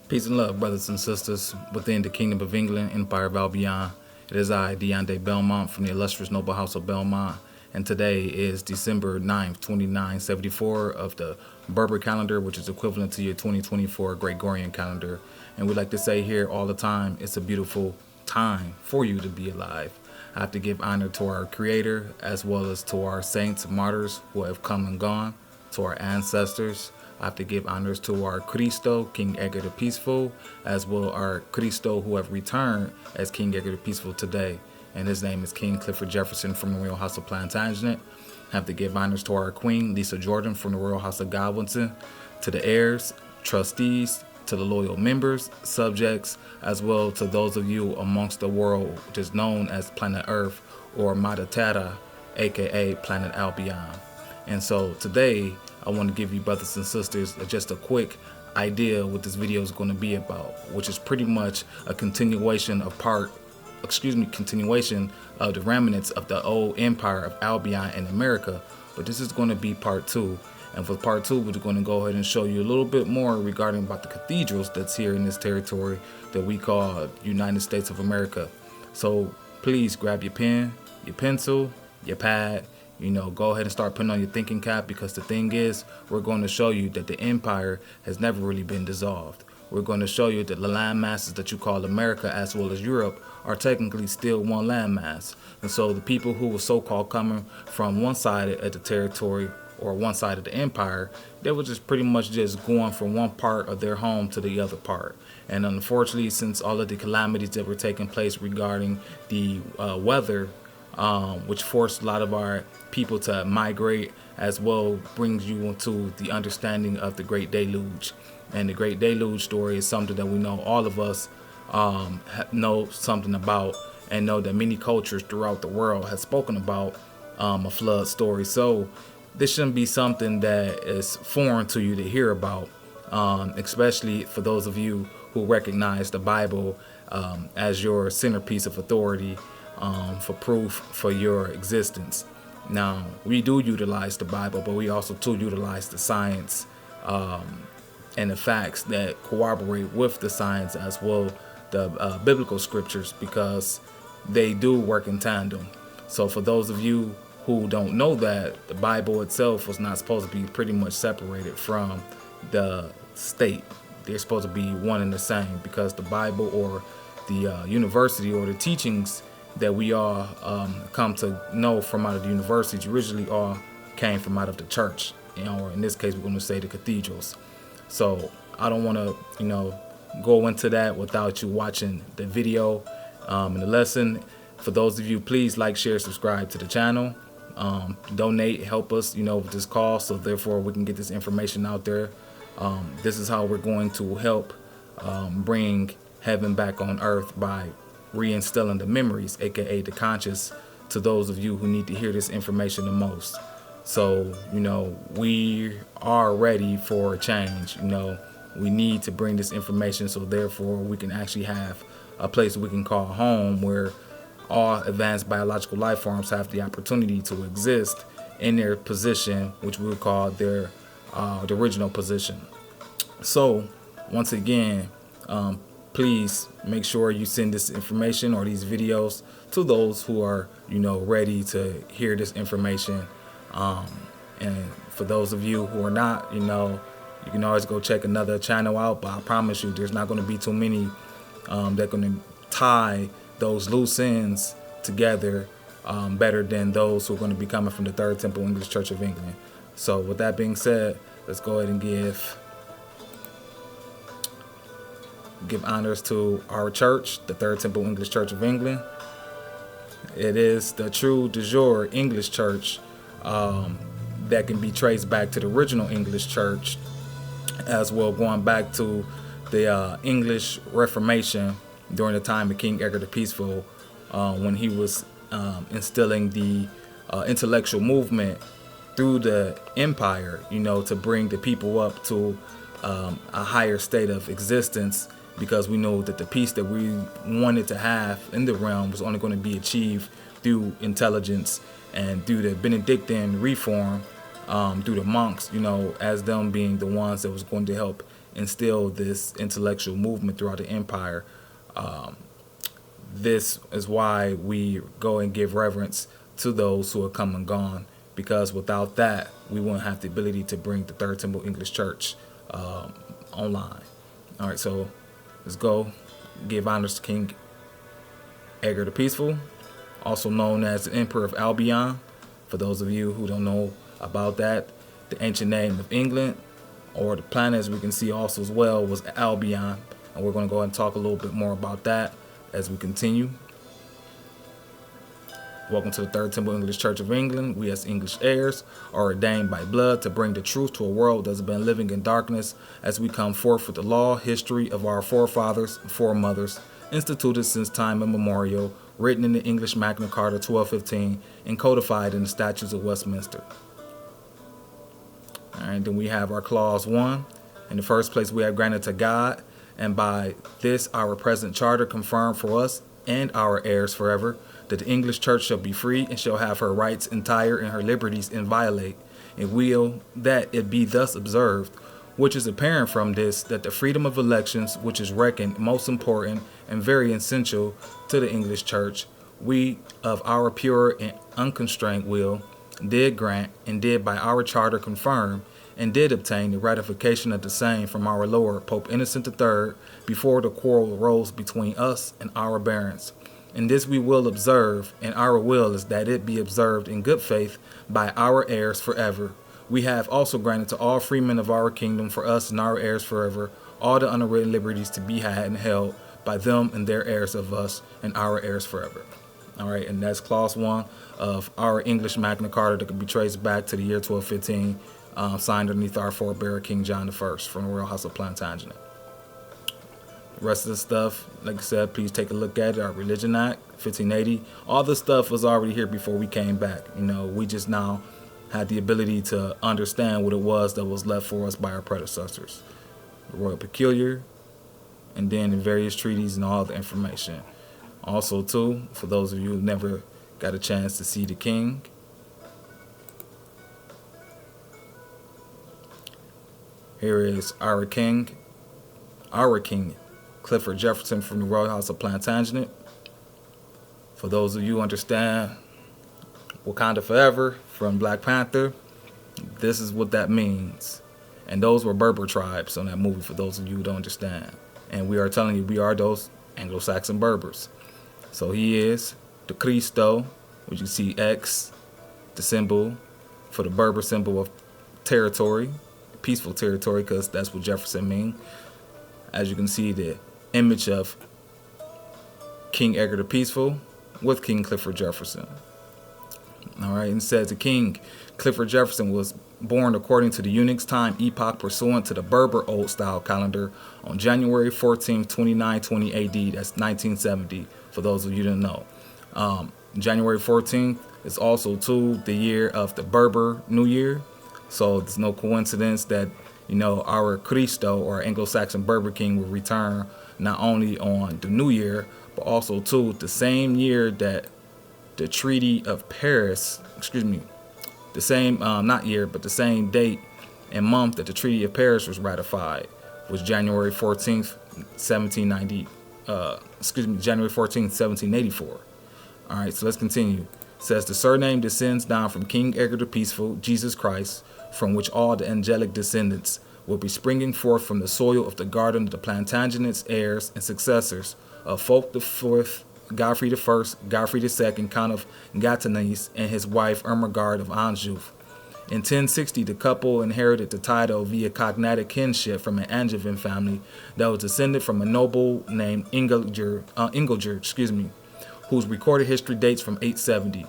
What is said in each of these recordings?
Peace and love, brothers and sisters, within the Kingdom of England, Empire of Albion. It is I, Deonde Belmont, from the illustrious noble house of Belmont, and today is December 9th, 2974 of the Berber calendar, which is equivalent to your 2024 Gregorian calendar. And we like to say here all the time, it's a beautiful time for you to be alive. I have to give honor to our Creator, as well as to our saints, martyrs who have come and gone, to our ancestors. I have to give honors to our Cristo, King Edgar the Peaceful, as well our Cristo who have returned as King Edgar the Peaceful today. And his name is King Clifford Jefferson from the Royal House of Plantagenet. I have to give honors to our Queen, Lisa Jordan from the Royal House of Godwinson, to the heirs, trustees, to the loyal members, subjects, as well to those of you amongst the world which is known as Planet Earth or Magna Carta, aka Planet Albion. And so today, I want to give you, brothers and sisters, just a quick idea what this video is going to be about, which is pretty much a continuation of continuation of the remnants of the Old Empire of Albion in America. But this is going to be part two. And for part two, we're going to go ahead and show you a little bit more regarding about the cathedrals that's here in this territory that we call United States of America. So please grab your pen, your pencil, your pad. Go ahead and start putting on your thinking cap, because the thing is, we're going to show you that the empire has never really been dissolved. We're going to show you that the land masses that you call America as well as Europe are technically still one land mass. And so the people who were so-called coming from one side of the territory or one side of the empire, they were just pretty much just going from one part of their home to the other part. And unfortunately, since all of the calamities that were taking place regarding the weather, which forced a lot of our people to migrate, as well brings you into the understanding of the Great Deluge. And the Great Deluge story is something that we know all of us know something about, and know that many cultures throughout the world have spoken about a flood story. So this shouldn't be something that is foreign to you to hear about, especially for those of you who recognize the Bible as your centerpiece of authority for proof for your existence. Now, we do utilize the Bible, but we also too utilize the science and the facts that corroborate with the science, as well the biblical scriptures, because they do work in tandem. So for those of you who don't know that, the Bible itself was not supposed to be pretty much separated from the state. They're supposed to be one and the same, because the Bible or the university or the teachings that we all come to know from out of the universities originally all came from out of the church, or in this case we're going to say the cathedrals. So I don't want to go into that without you watching the video and the lesson. For those of you, please like, share, subscribe to the channel, donate, help us with this cause, so therefore we can get this information out there. This is how we're going to help bring heaven back on earth, by reinstilling the memories, aka the conscious, to those of you who need to hear this information the most. So we are ready for a change. We need to bring this information, so therefore we can actually have a place we can call home, where all advanced biological life forms have the opportunity to exist in their position, which we would call their the original position. So once again, please make sure you send this information or these videos to those who are, ready to hear this information. And for those of you who are not, you can always go check another channel out. But I promise you, there's not going to be too many that are going to tie those loose ends together better than those who are going to be coming from the Third Temple English Church of England. So with that being said, let's go ahead and give honors to our church, the Third Temple English Church of England. It is the true de jure English church that can be traced back to the original English church, as well, going back to the English Reformation during the time of King Edgar the Peaceful, when he was instilling the intellectual movement through the empire, to bring the people up to a higher state of existence, because we know that the peace that we wanted to have in the realm was only going to be achieved through intelligence and through the Benedictine reform through the monks, as them being the ones that was going to help instill this intellectual movement throughout the empire. This is why we go and give reverence to those who have come and gone, because without that, we wouldn't have the ability to bring the Third Temple English Church online. All right, so let's go give honors to King Edgar the Peaceful, also known as the Emperor of Albion. For those of you who don't know about that, the ancient name of England, or the planet as we can see also as well, was Albion. And we're going to go ahead and talk a little bit more about that as we continue. Welcome to the Third Temple English Church of England. We as English heirs are ordained by blood to bring the truth to a world that has been living in darkness, as we come forth with the law, history of our forefathers and foremothers, instituted since time immemorial, written in the English Magna Carta 1215, and codified in the Statutes of Westminster. All right, then we have our Clause 1. In the first place, we have granted to God, and by this our present charter confirmed for us and our heirs forever, that the English Church shall be free and shall have her rights entire and her liberties inviolate, and will that it be thus observed, which is apparent from this, that the freedom of elections, which is reckoned most important and very essential to the English Church, we of our pure and unconstrained will did grant, and did by our charter confirm, and did obtain the ratification of the same from our Lord Pope Innocent III, before the quarrel arose between us and our barons. And this we will observe, and our will is that it be observed in good faith by our heirs forever. We have also granted to all freemen of our kingdom, for us and our heirs forever, all the unwritten liberties to be had and held by them and their heirs of us and our heirs forever. All right, and that's Clause 1 of our English Magna Carta that can be traced back to the year 1215, signed underneath our forebearer King John I from the Royal House of Plantagenet. The rest of the stuff, like I said, please take a look at it. Our Religion Act, 1580. All this stuff was already here before we came back. We just now had the ability to understand what it was that was left for us by our predecessors. The Royal Peculiar, and then the various treaties and all the information. Also, too, for those of you who never got a chance to see the King, here is our King Clifford Jefferson from the Royal House of Plantagenet. For those of you who understand Wakanda Forever from Black Panther, this is what that means. And those were Berber tribes on that movie, for those of you who don't understand. And we are telling you, we are those Anglo-Saxon Berbers. So he is the Cristo, which you see X, the symbol for the Berber symbol of territory, peaceful territory, because that's what Jefferson mean. As you can see, the image of King Edgar the Peaceful with King Clifford Jefferson. All right, and it says the King Clifford Jefferson was born according to the Unix time epoch pursuant to the Berber Old Style calendar on January 14, 2920 AD. That's 1970, for those of you who didn't know. January 14th is also, too, the year of the Berber New Year. So it's no coincidence that, our Cristo, or Anglo-Saxon Berber King, will return not only on the New Year, but also, too, the same year that the Treaty of Paris, the same, not year, but the same date and month that the Treaty of Paris was ratified, was January 14th, 1790, January 14th, 1784. All right, so let's continue. It says, the surname descends down from King Edgar the Peaceful, Jesus Christ, from which all the angelic descendants will be springing forth from the soil of the garden of the Plantagenets, heirs, and successors of Fulk IV, Godfrey I, Godfrey II, Count of Gatineau, and his wife Ermengarde of Anjou. In 1060, the couple inherited the title via cognatic kinship from an Angevin family that was descended from a noble named Ingilger, whose recorded history dates from 870.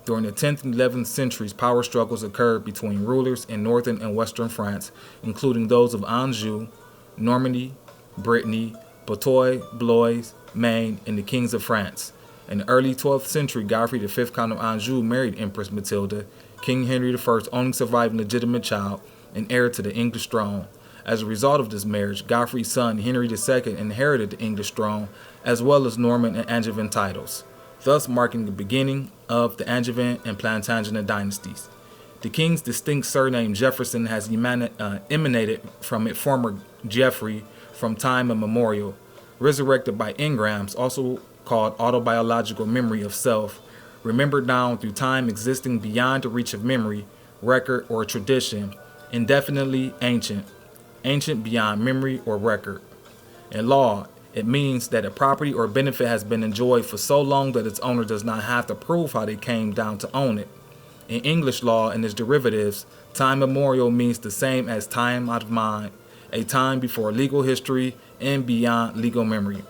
During the 10th and 11th centuries, power struggles occurred between rulers in northern and western France, including those of Anjou, Normandy, Brittany, Poitou, Blois, Maine, and the kings of France. In the early 12th century, Godfrey V, Count of Anjou, married Empress Matilda, King Henry I's only surviving legitimate child and heir to the English throne. As a result of this marriage, Godfrey's son, Henry II, inherited the English throne, as well as Norman and Angevin titles, thus marking the beginning of the Angevin and Plantagenet dynasties. The king's distinct surname Jefferson has emanated from its former Jeffrey from time immemorial, resurrected by engrams, also called autobiological memory of self, remembered down through time existing beyond the reach of memory, record, or tradition, indefinitely ancient, ancient beyond memory or record. In law, it means that a property or benefit has been enjoyed for so long that its owner does not have to prove how they came down to own it. In English law and its derivatives, time immemorial means the same as time out of mind, a time before legal history and beyond legal memory.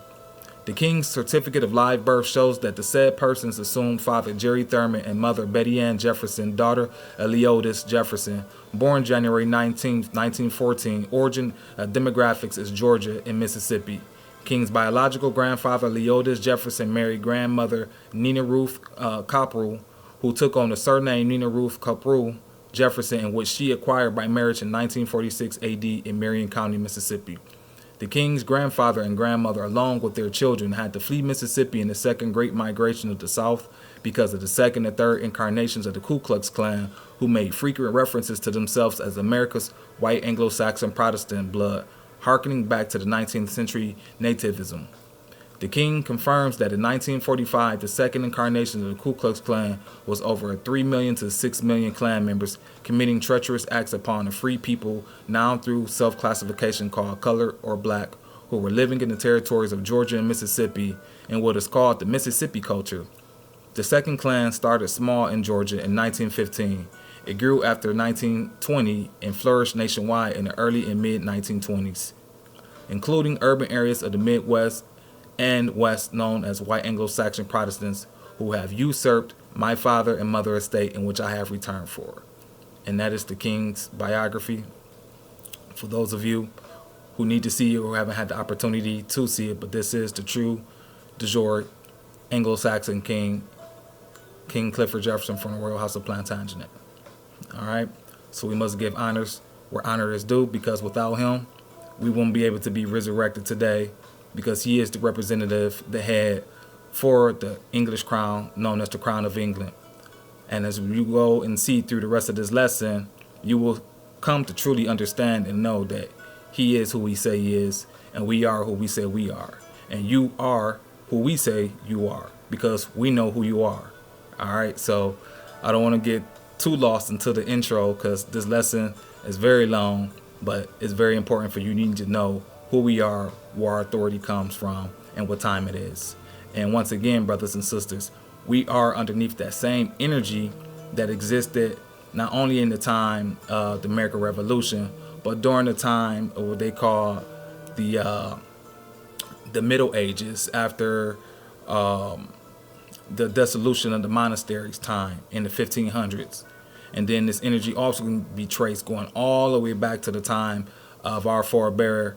The king's certificate of live birth shows that the said persons assumed father Jerry Thurman and mother Betty Ann Jefferson, daughter Leodis Jefferson, born January 19, 1914, origin demographics is Georgia and Mississippi. King's biological grandfather Leodis Jefferson married grandmother Nina Ruth Copperell, who took on the surname Nina Ruth Copperell Jefferson, in which she acquired by marriage in 1946 AD in Marion County, Mississippi. The king's grandfather and grandmother, along with their children, had to flee Mississippi in the Second Great Migration of the South because of the second and third incarnations of the Ku Klux Klan, who made frequent references to themselves as America's white Anglo-Saxon Protestant blood, harkening back to the 19th century nativism. The king confirms that in 1945, the second incarnation of the Ku Klux Klan was over 3 million to 6 million Klan members committing treacherous acts upon the free people now through self-classification called color or black, who were living in the territories of Georgia and Mississippi in what is called the Mississippi culture. The second Klan started small in Georgia in 1915. It grew after 1920 and flourished nationwide in the early and mid-1920s, including urban areas of the Midwest and West known as white Anglo-Saxon Protestants, who have usurped my father and mother estate in which I have returned for. And that is the king's biography. For those of you who need to see it or haven't had the opportunity to see it, but this is the true de jure Anglo-Saxon king, King Clifford Jefferson from the Royal House of Plantagenet. All right, so we must give honors where honor is due, because without him, we won't be able to be resurrected today, because he is the representative, the head for the English crown, known as the Crown of England. And as you go and see through the rest of this lesson, you will come to truly understand and know that he is who we say he is, and we are who we say we are. And you are who we say you are, because we know who you are. All right, so I don't want to get too lost into the intro, because this lesson is very long, but it's very important for you. You need to know who we are, where our authority comes from, and what time it is. And once again, brothers and sisters, we are underneath that same energy that existed not only in the time of the American Revolution, but during the time of what they call the Middle Ages, after the dissolution of the monasteries time in the 1500s. And then this energy also can be traced going all the way back to the time of our forebearer,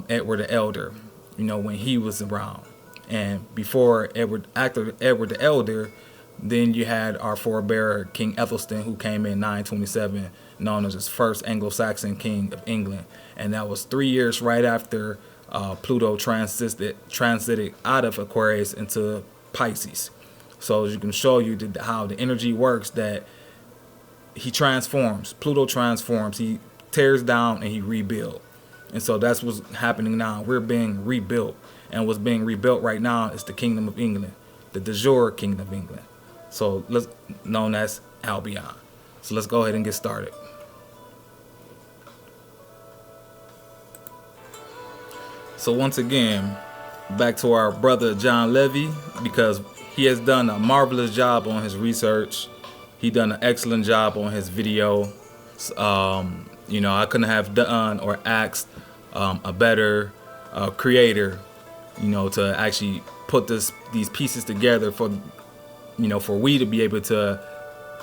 Edward the Elder, when he was around. And before after Edward the Elder, then you had our forebearer, King Ethelstan, who came in 927, known as his first Anglo-Saxon king of England. And that was 3 years right after Pluto transited out of Aquarius into Pisces. So as you can show you how the energy works, that he transforms. Pluto transforms. He tears down and he rebuilds. And so that's what's happening now. We're being rebuilt. And what's being rebuilt right now is the Kingdom of England, the de jure Kingdom of England. So known as Albion. So let's go ahead and get started. So once again, back to our brother Jon Levi, because he has done a marvelous job on his research. He done an excellent job on his video. I couldn't have done or asked a better creator, to actually put these pieces together for we to be able to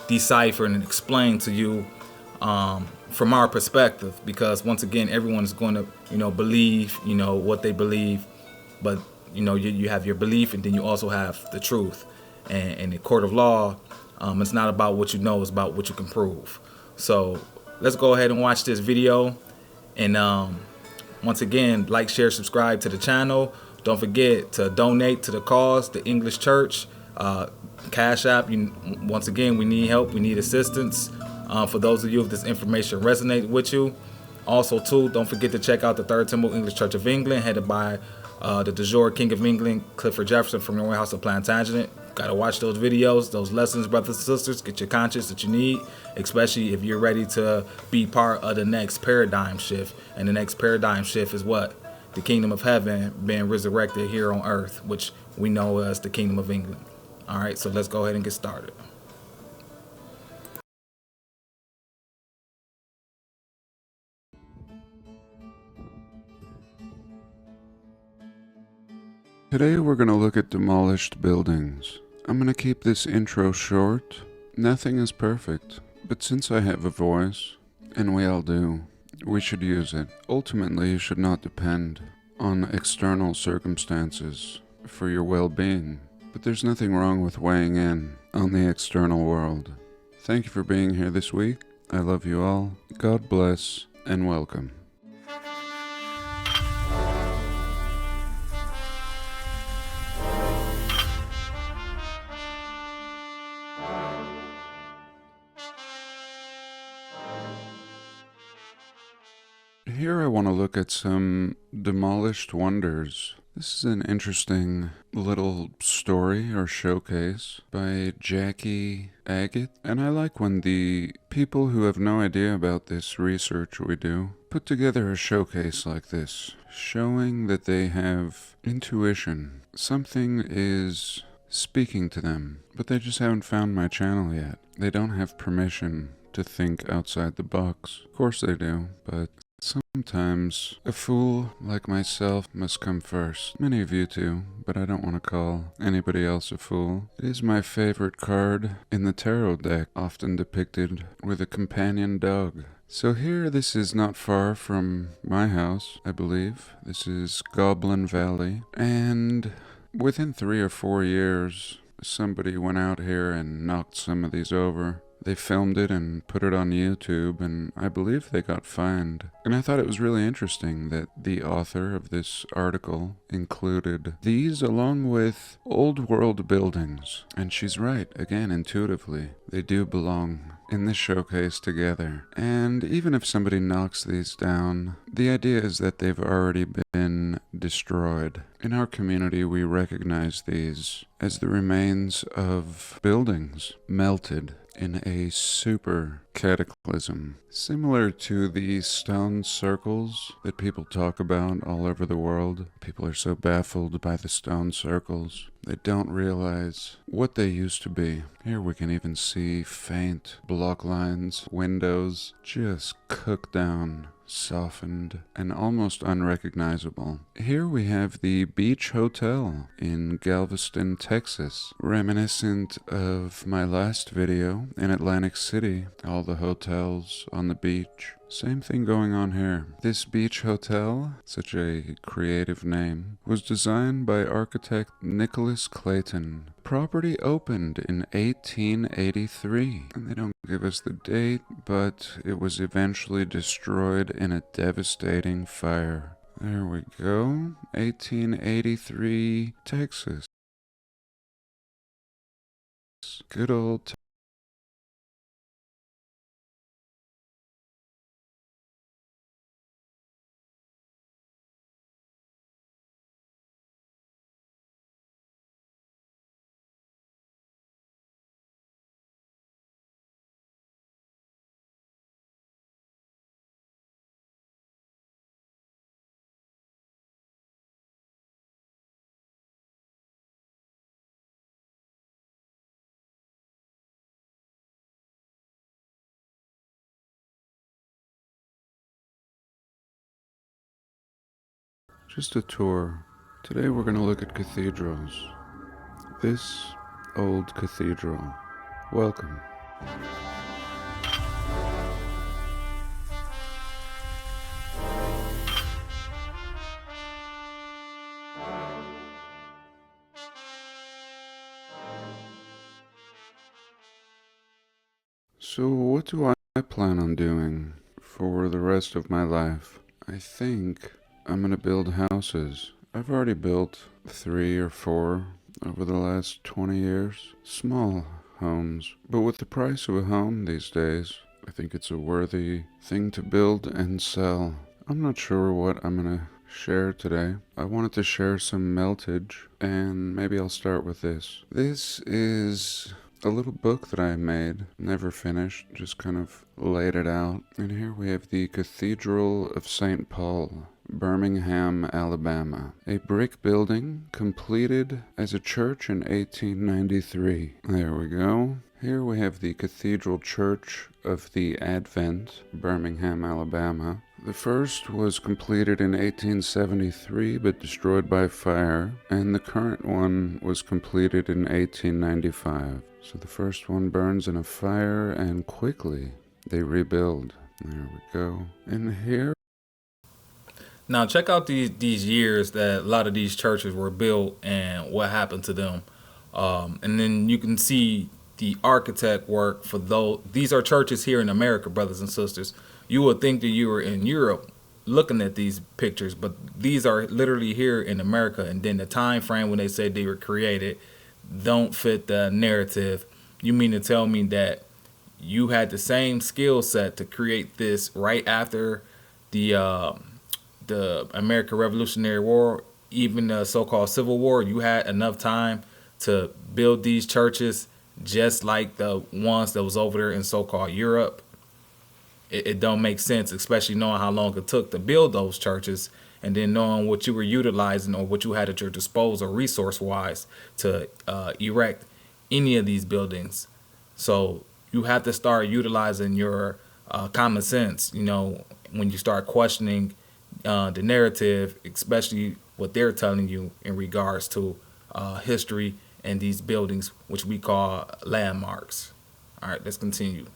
decipher and explain to you from our perspective. Because once again, everyone is going to believe what they believe, but you have your belief, and then you also have the truth. And in the court of law, it's not about what you know, it's about what you can prove. So let's go ahead and watch this video. And once again, like, share, subscribe to the channel. Don't forget to donate to the cause, the English Church, Cash App. Once again, we need help, we need assistance. For those of you if this information resonates with you. Also, too, don't forget to check out the Third Temple English Church of England, headed by the de jure King of England, Clifford Jefferson from the Royal House of Plantagenet. Gotta watch those videos, those lessons, brothers and sisters. Get your conscience that you need, especially if you're ready to be part of the next paradigm shift. And the next paradigm shift is what? The kingdom of heaven being resurrected here on earth, which we know as the kingdom of England. All right, so let's go ahead and get started. Today we're going to look at demolished buildings. I'm going to keep this intro short. Nothing is perfect, but since I have a voice, and we all do, we should use it. Ultimately, you should not depend on external circumstances for your well-being, but there's nothing wrong with weighing in on the external world. Thank you for being here this week. I love you all. God bless, and welcome. Here I want to look at some demolished wonders. This is an interesting little story or showcase by Jackie Agate, and I like when the people who have no idea about this research we do put together a showcase like this, showing that they have intuition. Something is speaking to them, but they just haven't found my channel yet. They don't have permission to think outside the box. Of course they do, but sometimes a fool like myself must come first. Many of you do, but I don't want to call anybody else a fool. It is my favorite card in the tarot deck, often depicted with a companion dog. So here, this is not far from my house, I believe. This is Goblin Valley, and within 3 or 4 years, somebody went out here and knocked some of these over. They filmed it and put it on YouTube, and I believe they got fined. And I thought it was really interesting that the author of this article included these along with old world buildings. And she's right, again, intuitively. They do belong in this showcase together. And even if somebody knocks these down, the idea is that they've already been destroyed. In our community, we recognize these as the remains of buildings melted in a super cataclysm, similar to the stone circles that people talk about all over the world. People are so baffled by the stone circles, they don't realize what they used to be. Here we can even see faint block lines, windows just cooked down, softened, and almost unrecognizable. Here we have the Beach Hotel in Galveston, Texas, reminiscent of my last video in Atlantic City, all the hotels on the beach. Same thing going on here. This beach hotel, such a creative name, was designed by architect Nicholas Clayton. Property opened in 1883, and they don't give us the date, but it was eventually destroyed in a devastating fire. There we go, 1883, Texas. Good old just a tour. Today we're going to look at cathedrals. This old cathedral. Welcome. So what do I plan on doing for the rest of my life? I think I'm going to build houses. I've already built 3 or 4 over the last 20 years. Small homes. But with the price of a home these days, I think it's a worthy thing to build and sell. I'm not sure what I'm gonna share today. I wanted to share some meltage, and maybe I'll start with this. This is a little book that I made, never finished, just kind of laid it out. And here we have the Cathedral of St. Paul, Birmingham, Alabama. A brick building completed as a church in 1893. There we go. Here we have the Cathedral Church of the Advent, Birmingham, Alabama. The first was completed in 1873 but destroyed by fire, and the current one was completed in 1895. So the first one burns in a fire and quickly they rebuild. There we go. And here, Now check out these years that a lot of these churches were built and what happened to them, and then you can see the architect work for those. These are churches here in America, brothers and sisters. You would think that you were in Europe looking at these pictures, but these are literally here in America. And then the time frame when they said they were created don't fit the narrative. You mean to tell me that you had the same skill set to create this right after the American Revolutionary War, even the so-called Civil War? You had enough time to build these churches just like the ones that was over there in so-called Europe? It don't make sense, especially knowing how long it took to build those churches, and then knowing what you were utilizing or what you had at your disposal resource-wise to erect any of these buildings. So you have to start utilizing your common sense, when you start questioning the narrative, especially what they're telling you in regards to history and these buildings, which we call landmarks. All right, let's continue.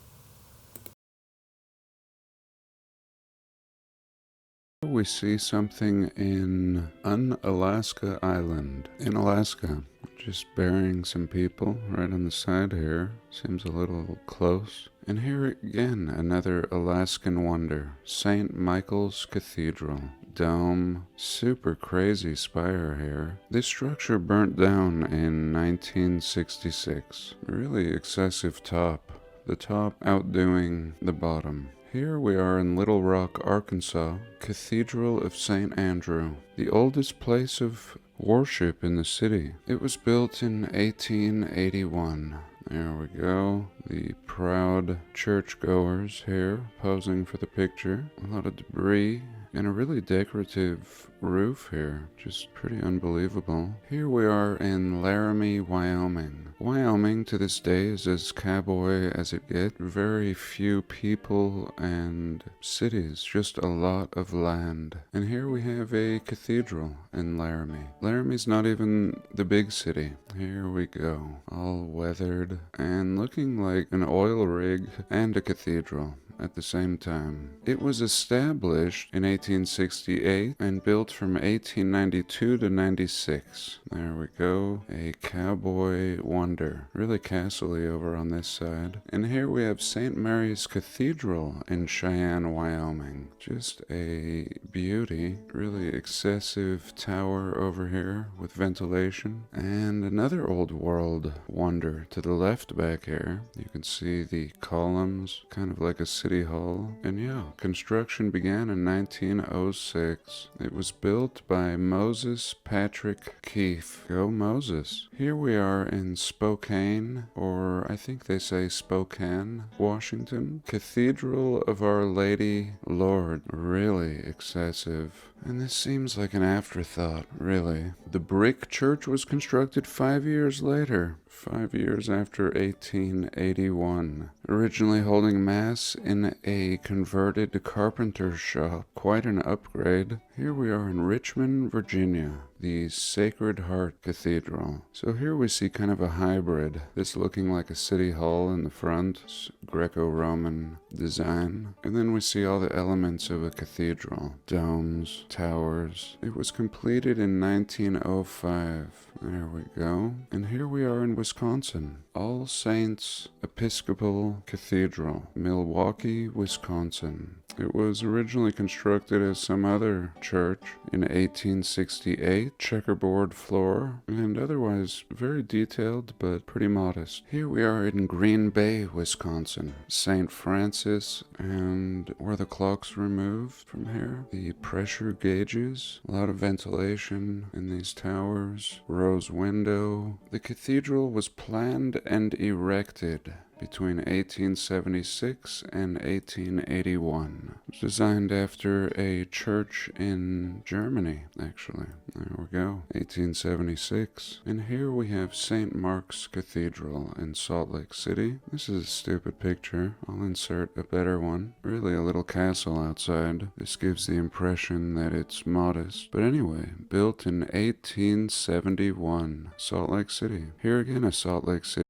we see something in Unalaska Island in Alaska. Just burying some people right on the side here. Seems a little close. And here again, another Alaskan wonder. St. Michael's Cathedral. Dome. Super crazy spire here. This structure burnt down in 1966. Really excessive top. The top outdoing the bottom. Here we are in Little Rock, Arkansas, Cathedral of St. Andrew, the oldest place of worship in the city. It was built in 1881. There we go. The proud churchgoers here posing for the picture. A lot of debris and a really decorative roof here. Just pretty unbelievable. Here we are in Laramie, Wyoming. Wyoming to this day is as cowboy as it gets. Very few people and cities, just a lot of land. And here we have a cathedral in Laramie. Laramie's not even the big city. Here we go. All weathered and looking like an oil rig and a cathedral at the same time. It was established in 1868 and built from 1892 to 96. There we go. A cowboy wonder. Really castle-y over on this side. And here we have St. Mary's Cathedral in Cheyenne, Wyoming. Just a beauty. Really excessive tower over here with ventilation. And another old world wonder to the left back here. You can see the columns, kind of like a City Hall. And yeah, construction began in 1906. It was built by Moses Patrick Keefe. Go Moses. Here we are in Spokane, or I think they say Spokane, Washington. Cathedral of Our Lady Lord. Really excessive. And this seems like an afterthought, really. The brick church was constructed 5 years later. 5 years after 1881, originally holding mass in a converted carpenter shop. Quite an upgrade. Here we are in Richmond, Virginia, the Sacred Heart Cathedral. So here we see kind of a hybrid. This looking like a city hall in the front, Greco-Roman design. And then we see all the elements of a cathedral. Domes, towers. It was completed in 1905. There we go. And here we are in Wisconsin. All Saints Episcopal Cathedral, Milwaukee, Wisconsin. It was originally constructed as some other church in 1868 white checkerboard floor, and otherwise very detailed but pretty modest. Here we are in Green Bay, Wisconsin. St. Francis, and where the clock's removed from here, the pressure gauges, a lot of ventilation in these towers, rose window. The cathedral was planned and erected between 1876 and 1881. It was designed after a church in Germany, actually. There we go, 1876. And here we have St. Mark's Cathedral in Salt Lake City. This is a stupid picture. I'll insert a better one. Really a little castle outside. This gives the impression that it's modest. But anyway, built in 1871, Salt Lake City. Here again, a Salt Lake City.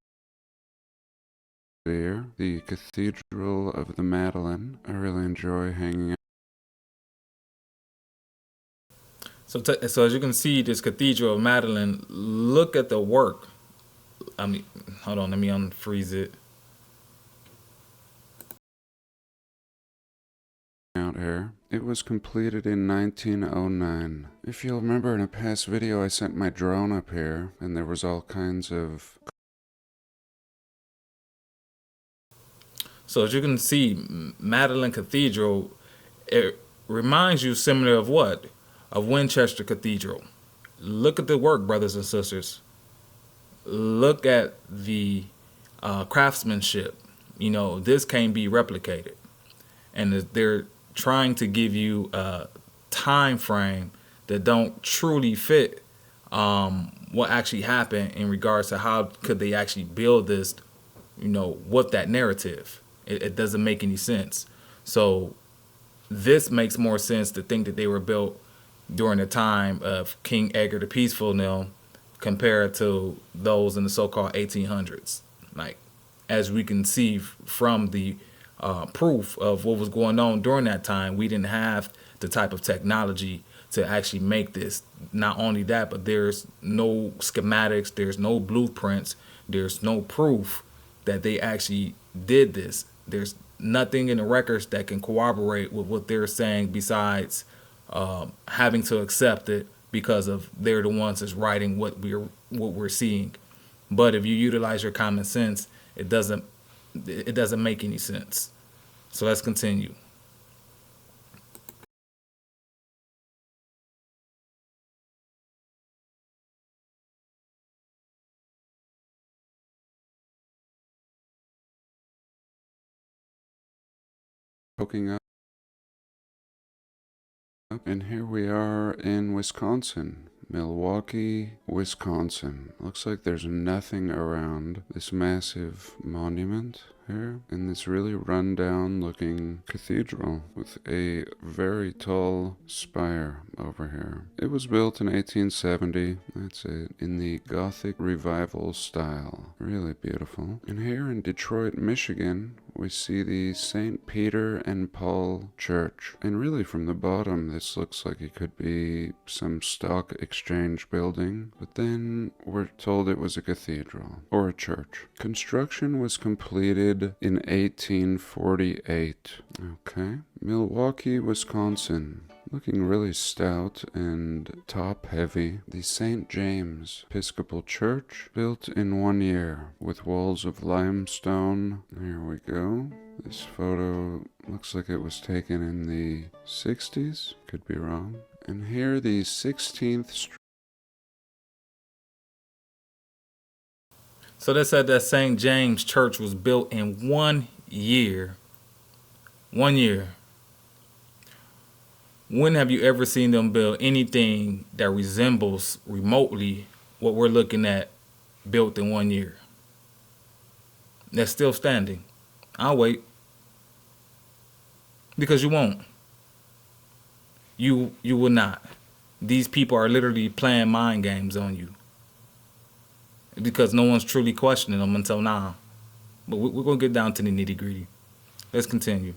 Here, the Cathedral of the Madeleine. I really enjoy hanging out. So as you can see, this Cathedral of Madeleine, look at the work. I mean, hold on, let me unfreeze it. Out here. It was completed in 1909. If you'll remember in a past video, I sent my drone up here, and there was all kinds of... So as you can see, Madeleine Cathedral, it reminds you similar of what? Of Winchester Cathedral. Look at the work, brothers and sisters. Look at the craftsmanship. You know, this can't be replicated. And they're trying to give you a time frame that don't truly fit what actually happened in regards to how could they actually build this, you know, with that narrative. It doesn't make any sense. So this makes more sense to think that they were built during the time of King Edgar the Peaceful now compared to those in the so-called 1800s. Like, as we can see from the proof of what was going on during that time, we didn't have the type of technology to actually make this. Not only that, but there's no schematics, there's no blueprints, there's no proof that they actually did this. There's nothing in the records that can corroborate with what they're saying besides having to accept it because of they're the ones that's writing what we're seeing. But if you utilize your common sense, it doesn't make any sense. So let's continue. Poking up. And here we are in Wisconsin. Milwaukee, Wisconsin. Looks like there's nothing around this massive monument here in this really rundown looking cathedral with a very tall spire over here. It was built in 1870, that's it, in the Gothic Revival style. Really beautiful. And here in Detroit, Michigan, we see the St. Peter and Paul Church. And really from the bottom, this looks like it could be some stock exchange building, but then we're told it was a cathedral or a church. Construction was completed in 1848. Okay. Milwaukee, Wisconsin. Looking really stout and top heavy. The St. James Episcopal Church, built in 1 year with walls of limestone. There we go. This photo looks like it was taken in the 60s. Could be wrong. And here the 16th Street. So they said that St. James Church was built in 1 year. 1 year. When have you ever seen them build anything that resembles remotely what we're looking at built in 1 year? That's still standing. I'll wait. Because you won't. You will not. These people are literally playing mind games on you. Because no one's truly questioning them until now. But we're going to get down to the nitty gritty. Let's continue.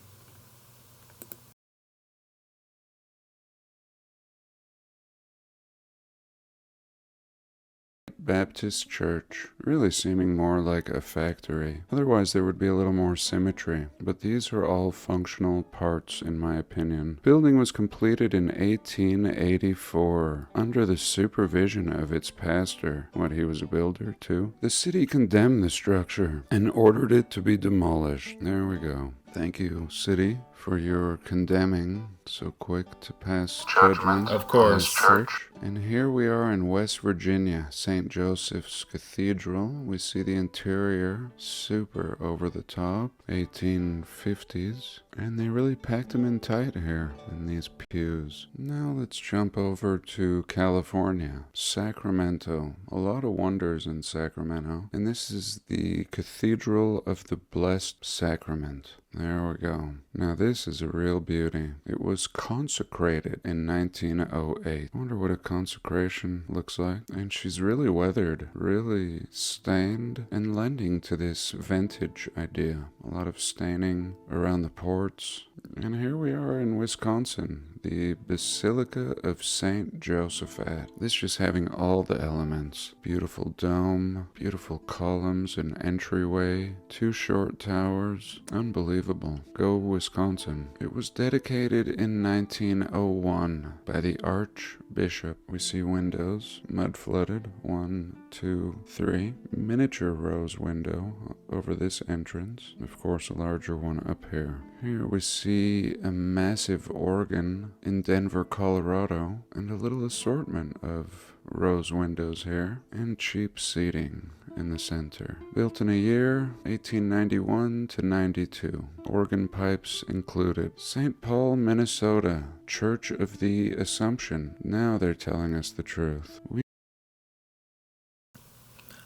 Baptist Church, really seeming more like a factory. Otherwise, there would be a little more symmetry, but these are all functional parts in my opinion. Building was completed in 1884 under the supervision of its pastor. What, he was a builder too? The city condemned the structure and ordered it to be demolished. There we go. Thank you, city, for your condemning so quick to pass judgment. Of course. Church. And here we are in West Virginia, St. Joseph's Cathedral. We see the interior, super over the top, 1850s. And they really packed them in tight here in these pews. Now let's jump over to California, Sacramento. A lot of wonders in Sacramento. And this is the Cathedral of the Blessed Sacrament. There we go. Now this is a real beauty. It was consecrated in 1908. I wonder what a consecration looks like. And she's really weathered, really stained, and lending to this vintage idea. A lot of staining around the ports. And here we are in Wisconsin, the Basilica of St. Josaphat. This just having all the elements. Beautiful dome, beautiful columns and entryway, 2 short towers. Unbelievable. Go Wisconsin. It was dedicated in 1901 by the Archbishop. We see windows, mud flooded, 1, 2, 3. Miniature rose window over this entrance. Of course, a larger one up here. Here we see a massive organ in Denver, Colorado, and a little assortment of rose windows here, and cheap seating in the center. Built in a year, 1891 to 92. Organ pipes included. St. Paul, Minnesota, Church of the Assumption. Now they're telling us the truth.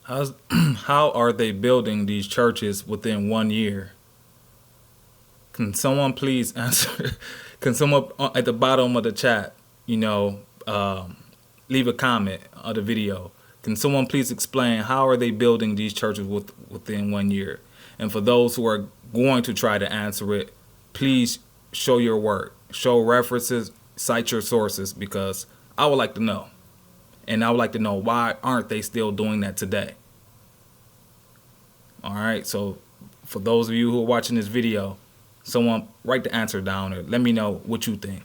How are they building these churches within 1 year? Can someone please answer? Can someone at the bottom of the chat, leave a comment on the video? Can someone please explain how are they building these churches within 1 year? And for those who are going to try to answer it, please show your work, show references, cite your sources, because I would like to know. And I would like to know, why aren't they still doing that today? All right, so for those of you who are watching this video, someone write the answer down or let me know what you think.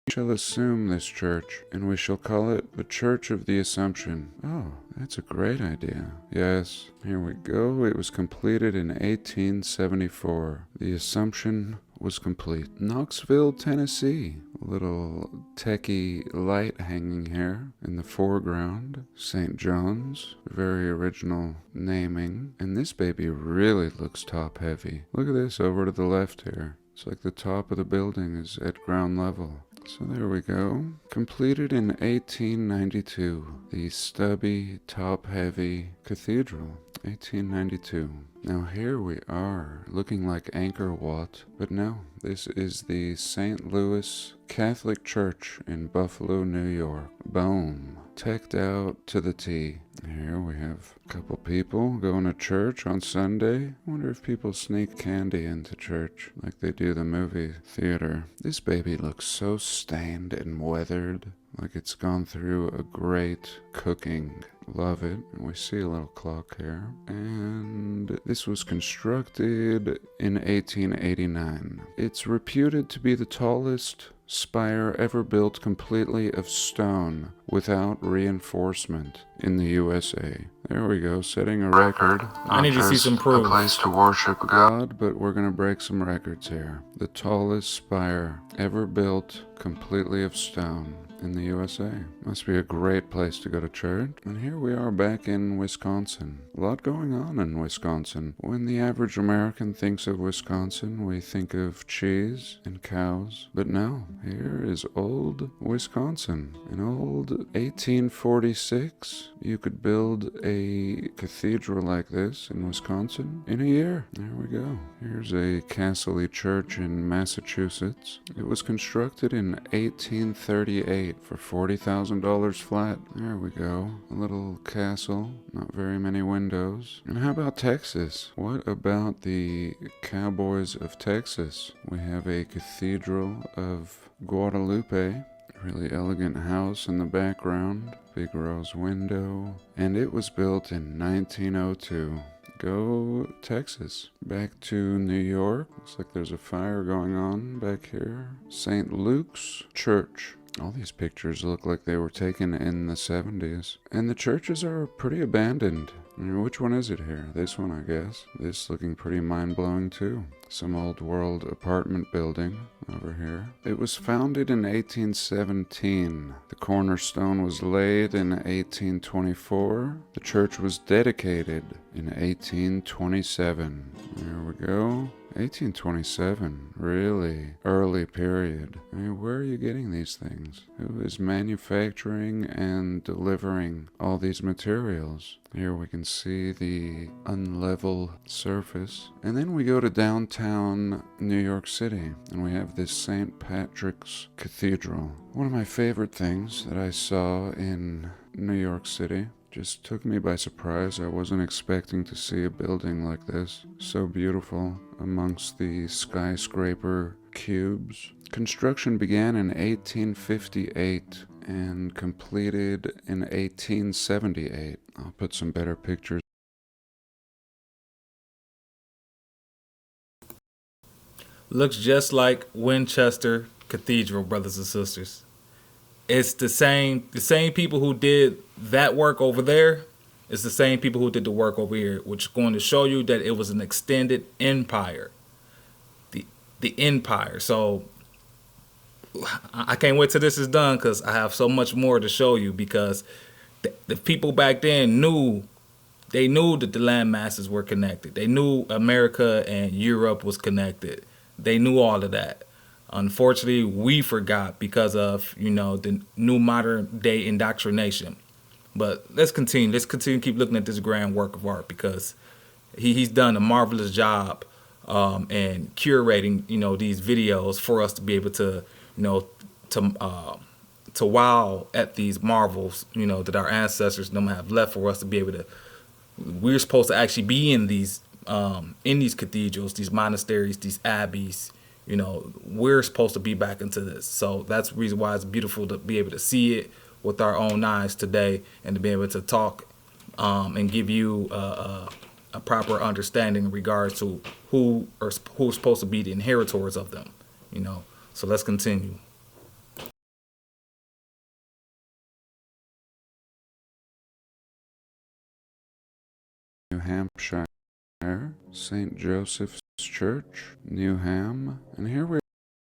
We shall assume this church, and we shall call it the Church of the Assumption. Oh, that's a great idea. Yes, here we go. It was completed in 1874. The Assumption was complete. Knoxville, Tennessee. A little techie light hanging here in the foreground. St. John's. Very original naming. And this baby really looks top heavy. Look at this over to the left here. It's like the top of the building is at ground level. So there we go. Completed in 1892. The stubby, top-heavy cathedral. 1892. Now here we are, looking like Angkor Wat, but no, this is the St. Louis Catholic Church in Buffalo, New York. Boom. Teched out to the T. Here we have a couple people going to church on Sunday. I wonder if people sneak candy into church like they do the movie theater. This baby looks so stained and weathered, like it's gone through a great cooking. Love it. And we see a little clock here. And this was constructed in 1889. It's reputed to be the tallest spire ever built completely of stone without reinforcement in the USA. There we go, setting a record. I need to see some proof. A place to worship God, but we're going to break some records here. The tallest spire ever built completely of stone in the USA. Must be a great place to go to church. And here we are back in Wisconsin. A lot going on in Wisconsin. When the average American thinks of Wisconsin, we think of cheese and cows. But no, here is old Wisconsin. In old 1846, you could build a cathedral like this in Wisconsin in a year. There we go. Here's a castle-y church in Massachusetts. It was constructed in 1838 for $40,000 flat. There we go. A little castle, not very many windows. And how about Texas? What about the Cowboys of Texas? We have a cathedral of Guadalupe Really elegant house in the background, big rose window, and it was built in 1902. Go Texas. Back to New York. Looks like there's a fire going on back here. St. Luke's Church. All these pictures look like they were taken in the 70s. And the churches are pretty abandoned. Which one is it here? This one, I guess. This looking pretty mind-blowing too. Some old world apartment building over here. It was founded in 1817. The cornerstone was laid in 1824. The church was dedicated in 1827. There we go. 1827, really early period. I mean, where are you getting these things? Who is manufacturing and delivering all these materials? Here we can see the unlevel surface. And then we go to downtown New York City, and we have this St. Patrick's Cathedral. One of my favorite things that I saw in New York City. Just took me by surprise. I wasn't expecting to see a building like this. So beautiful amongst the skyscraper cubes. Construction began in 1858 and completed in 1878. I'll put some better pictures. Looks just like Winchester Cathedral, brothers and sisters. It's the same people who did that work over there. It's the same people who did the work over here, which is going to show you that it was an extended empire. The empire. So I can't wait till this is done because I have so much more to show you, because the people back then knew that the land masses were connected. They knew America and Europe was connected. They knew all of that. Unfortunately, we forgot because of, the new modern day indoctrination. But let's continue. Let's continue to keep looking at this grand work of art, because he's done a marvelous job and curating, these videos for us to be able to, to wow at these marvels, that our ancestors have left for us to be able to. We're supposed to actually be in these cathedrals, these monasteries, these abbeys. We're supposed to be back into this. So that's the reason why it's beautiful to be able to see it with our own eyes today, and to be able to talk and give you a proper understanding in regards to who's supposed to be the inheritors of them. So let's continue. New Hampshire, St. Joseph's Church, Newham, and here we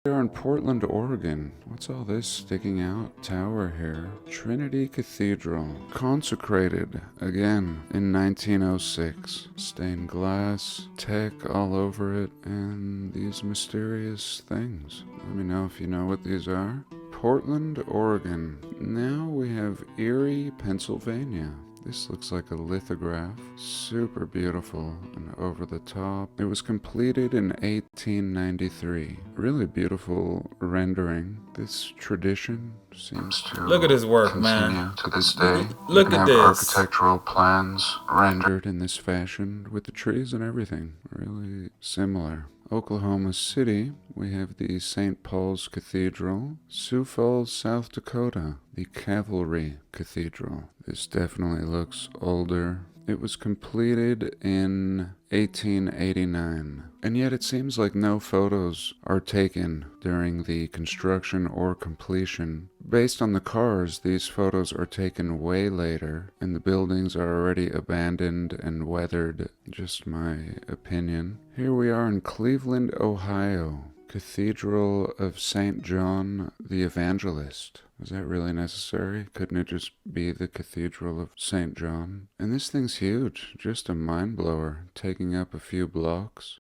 are in Portland, Oregon. What's all this sticking out? Tower here. Trinity Cathedral, consecrated again in 1906. Stained glass, tech all over it, and these mysterious things. Let me know if you know what these are. Portland, Oregon. Now we have Erie, Pennsylvania. This looks like a lithograph, super beautiful and over the top. It was completed in 1893. Really beautiful rendering. This tradition seems to look at his work, continue man. to this day. Look at this. Architectural plans rendered in this fashion with the trees and everything. Really similar. Oklahoma City, we have the St. Paul's Cathedral. Sioux Falls, South Dakota, the Cavalry Cathedral. This definitely looks older. It was completed in 1889, and yet it seems like no photos are taken during the construction or completion. Based on the cars, these photos are taken way later, and the buildings are already abandoned and weathered. Just my opinion. Here we are in Cleveland, Ohio. Cathedral of St. John the Evangelist. Was that really necessary? Couldn't it just be the Cathedral of St. John? And this thing's huge. Just a mind blower, taking up a few blocks.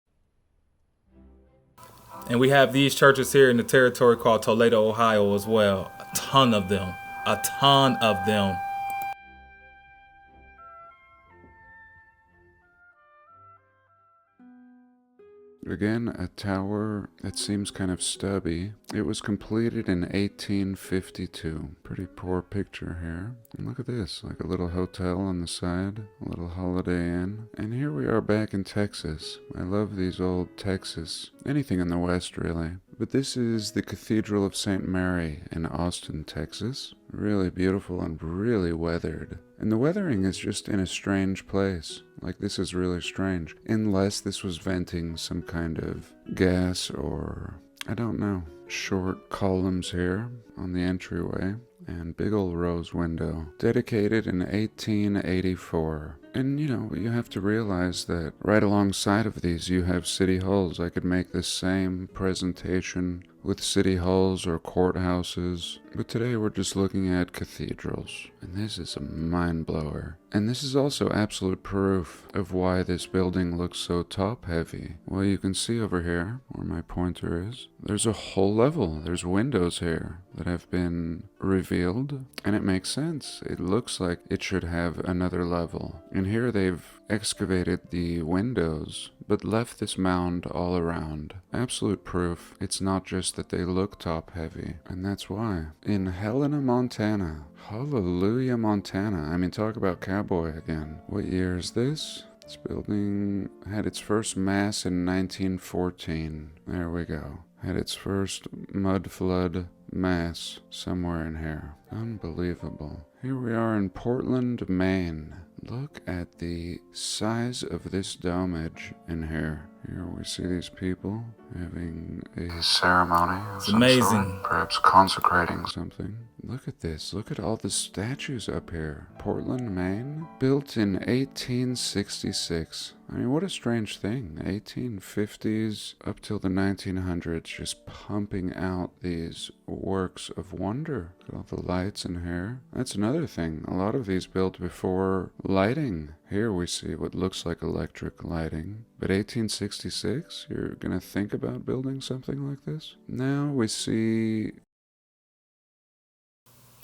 And we have these churches here in the territory called Toledo, Ohio as well. A ton of them. A ton of them. Again, a tower that seems kind of stubby. It was completed in 1852. Pretty poor picture here. And look at this, like a little hotel on the side, a little Holiday Inn. And here we are back in Texas. I love these old Texas, anything in the West really, But this is the Cathedral of St. Mary in Austin, Texas. Really beautiful and really weathered. And the weathering is just in a strange place. Like, this is really strange. Unless this was venting some kind of gas or, I don't know. Short columns here on the entryway. And big old rose window. Dedicated in 1884. And, you have to realize that right alongside of these you have city halls. I could make this same presentation with city halls or courthouses. But today we're just looking at cathedrals. And this is a mind blower. And this is also absolute proof of why this building looks so top heavy. Well, you can see over here, where my pointer is, there's a whole level. There's windows here that have been revealed. And it makes sense. It looks like it should have another level. And here they've excavated the windows, but left this mound all around. Absolute proof it's not just that they look top heavy. And that's why. In Helena, Montana. Hallelujah, Montana. I mean, talk about cowboy again. What year is this? This building had its first mass in 1914. There we go. Had its first mud flood mass somewhere in here. Unbelievable. Here we are in Portland, Maine. Look at the size of this domage in here. Here we see these people having a ceremony of some amazing. sort, perhaps consecrating something. Look at this. Look at all the statues up here. Portland, Maine. Built in 1866. I mean, what a strange thing. 1850s up till the 1900s, just pumping out these works of wonder. Look at all the lights in here. That's another thing. A lot of these built before lighting. Here we see what looks like electric lighting. But 1866, you're going to think about building something like this? Now we see...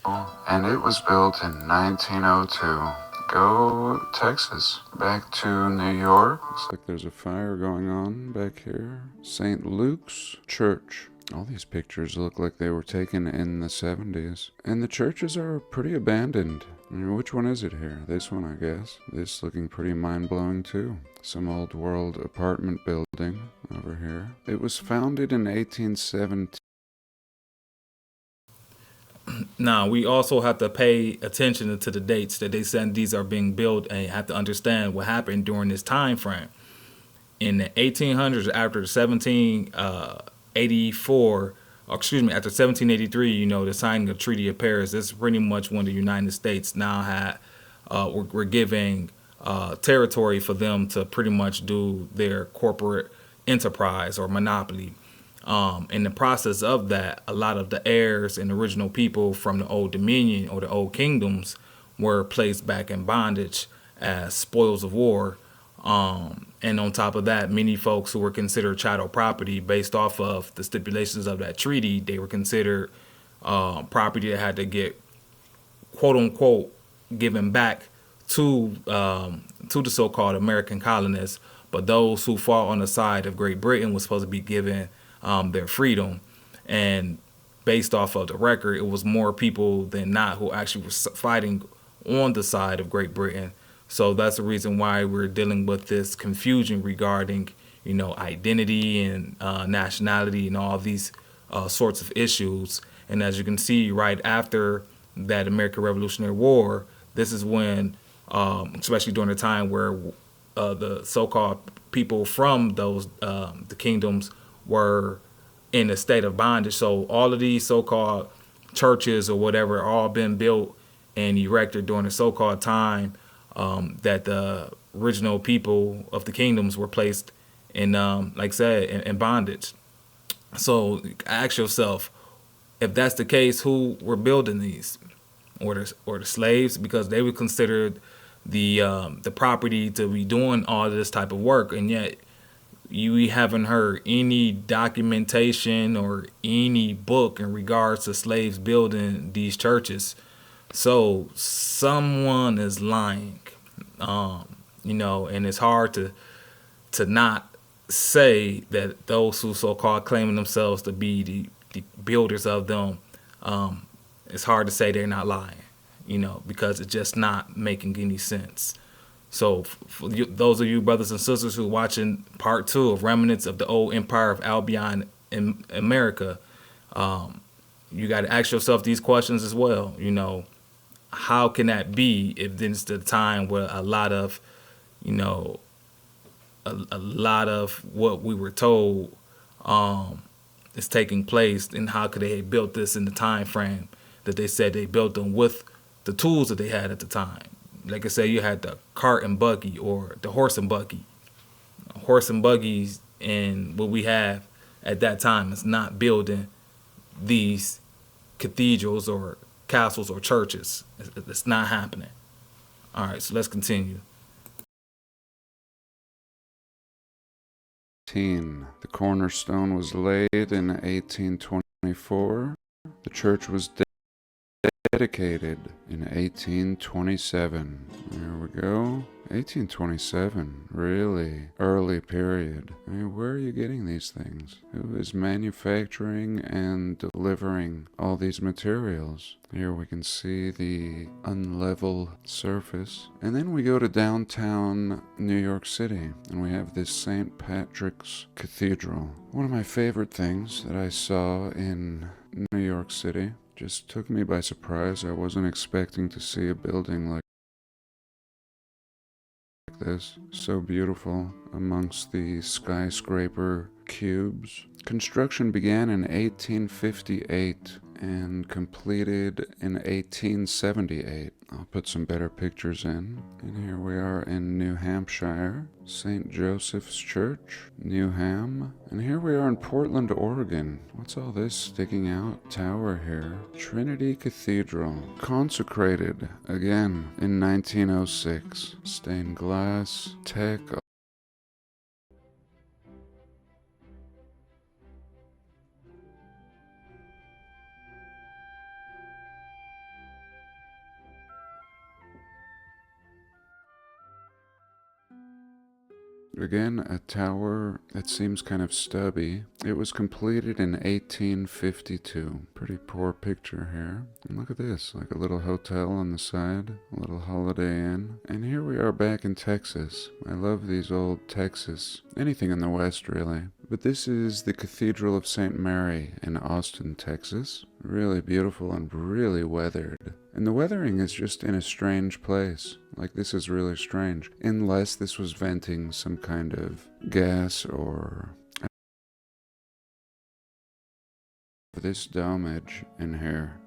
And it was built in 1902. Go Texas. Back to New York. Looks like there's a fire going on back here. St. Luke's Church. All these pictures look like they were taken in the 70s. And the churches are pretty abandoned. I mean, which one is it here? This one, I guess. This looking pretty mind-blowing too. Some old world apartment building over here. It was founded in 1817. Now, we also have to pay attention to the dates that they said these are being built, and you have to understand what happened during this time frame. In the 1800s, after 1784, after 1783, the signing of Treaty of Paris, this is pretty much when the United States now had, we're giving territory for them to pretty much do their corporate enterprise or monopoly. In the process of that, a lot of the heirs and original people from the Old Dominion or the Old Kingdoms were placed back in bondage as spoils of war. And on top of that, many folks who were considered chattel property based off of the stipulations of that treaty, they were considered property that had to get, quote unquote, given back to the so-called American colonists. But those who fought on the side of Great Britain was supposed to be given their freedom. And based off of the record, it was more people than not who actually were fighting on the side of Great Britain. So that's the reason why we're dealing with this confusion regarding, identity and nationality and all these sorts of issues. And as you can see, right after that American Revolutionary War, this is when, especially during the time where the so-called people from those the kingdoms were in a state of bondage. So all of these so-called churches or whatever all been built and erected during the so-called time that the original people of the kingdoms were placed in, like I said, in bondage. So ask yourself, if that's the case, who were building these, or the slaves, because they were considered the property to be doing all this type of work, and yet you haven't heard any documentation or any book in regards to slaves building these churches. So someone is lying, and it's hard to not say that those who so-called claiming themselves to be the builders of them, it's hard to say they're not lying, because it's just not making any sense. So for those of you brothers and sisters who are watching part 2 of Remnants of the Old Empire of Albion in America, you got to ask yourself these questions as well. How can that be if this is the time where a lot of, you know, a lot of what we were told is taking place, and how could they have built this in the time frame that they said they built them with the tools that they had at the time? Like I said, you had the cart and buggy or the horse and buggy. Horse and buggies and what we have at that time is not building these cathedrals or castles or churches. It's not happening. All right, so let's continue. The cornerstone was laid in 1824. The church was dedicated in 1827. There we go. 1827, really early period. I mean, where are you getting these things? Who is manufacturing and delivering all these materials? Here we can see the unlevel surface. And then we go to downtown New York City, and we have this St. Patrick's Cathedral. One of my favorite things that I saw in New York City. Just took me by surprise. I wasn't expecting to see a building like this. So beautiful amongst the skyscraper cubes. Construction began in 1858 and completed in 1878. I'll put some better pictures in. And here we are in New Hampshire, St. Joseph's Church, Newham. And here we are in Portland, Oregon. What's all this sticking out? Tower here. Trinity Cathedral, consecrated again in 1906. Stained glass, tech. Again, a tower that seems kind of stubby. It was completed in 1852. Pretty poor picture here. And look at this, like a little hotel on the side, a little Holiday Inn. And here we are back in Texas. I love these old Texas, anything in the West really. But this is the Cathedral of St. Mary in Austin, Texas. Really beautiful and really weathered. And the weathering is just in a strange place. Like, this is really strange. Unless this was venting some kind of gas or this domage in here.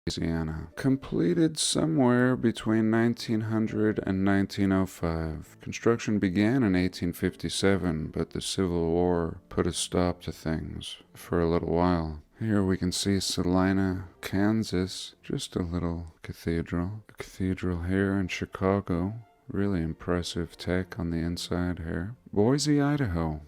Louisiana. Completed somewhere between 1900 and 1905. Construction began in 1857, but the Civil War put a stop to things for a little while. Here we can see Salina, Kansas, just a little cathedral. A cathedral here in Chicago. Really impressive tech on the inside here. Boise, Idaho.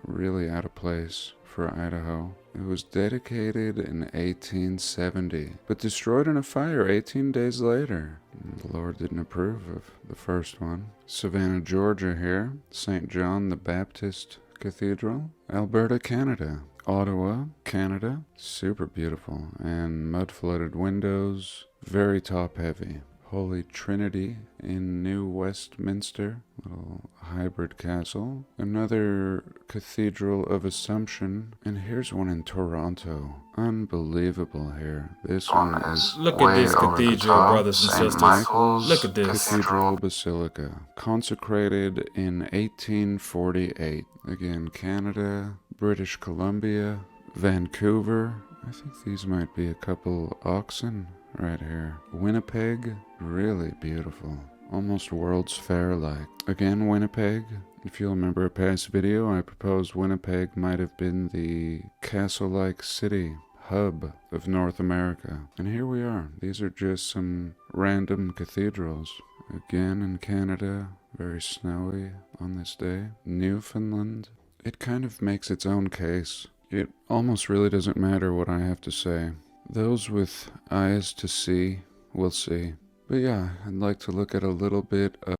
Really out of place for Idaho. It was dedicated in 1870, but destroyed in a fire 18 days later. The Lord didn't approve of the first one. Savannah, Georgia here. St. John the Baptist Cathedral. Alberta, Canada. Ottawa, Canada. Super beautiful. And mud-flooded windows. Very top-heavy. Holy Trinity in New Westminster, little hybrid castle. Another Cathedral of Assumption, and here's one in Toronto. Unbelievable here. This one is Look at this cathedral, brothers and sisters. Look at this. Cathedral Basilica, consecrated in 1848. Again, Canada, British Columbia, Vancouver. I think these might be a couple oxen right here. Winnipeg, really beautiful. Almost World's Fair-like. Again, Winnipeg. If you'll remember a past video, I proposed Winnipeg might have been the castle-like city hub of North America. And here we are. These are just some random cathedrals. Again in Canada, very snowy on this day. Newfoundland. It kind of makes its own case. It almost really doesn't matter what I have to say. Those with eyes to see will see. But yeah, I'd like to look at a little bit of...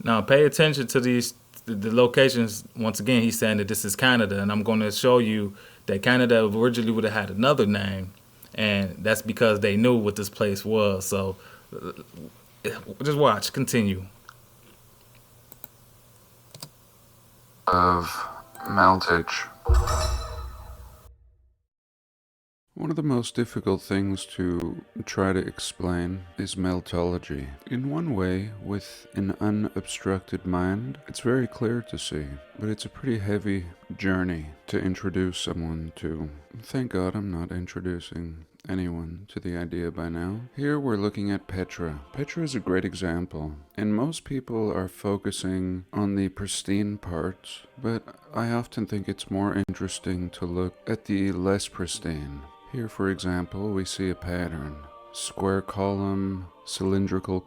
Now pay attention to the locations. Once again, he's saying that this is Canada, and I'm going to show you that Canada originally would have had another name, and that's because they knew what this place was. So just watch, continue. of meltage. One of the most difficult things to try to explain is meltology. In one way, with an unobstructed mind, it's very clear to see, but it's a pretty heavy journey to introduce someone to. Thank God I'm not introducing anyone to the idea by now. Here we're looking at Petra. Petra is a great example, and most people are focusing on the pristine parts, but I often think it's more interesting to look at the less pristine. Here, for example, we see a pattern. Square column, cylindrical,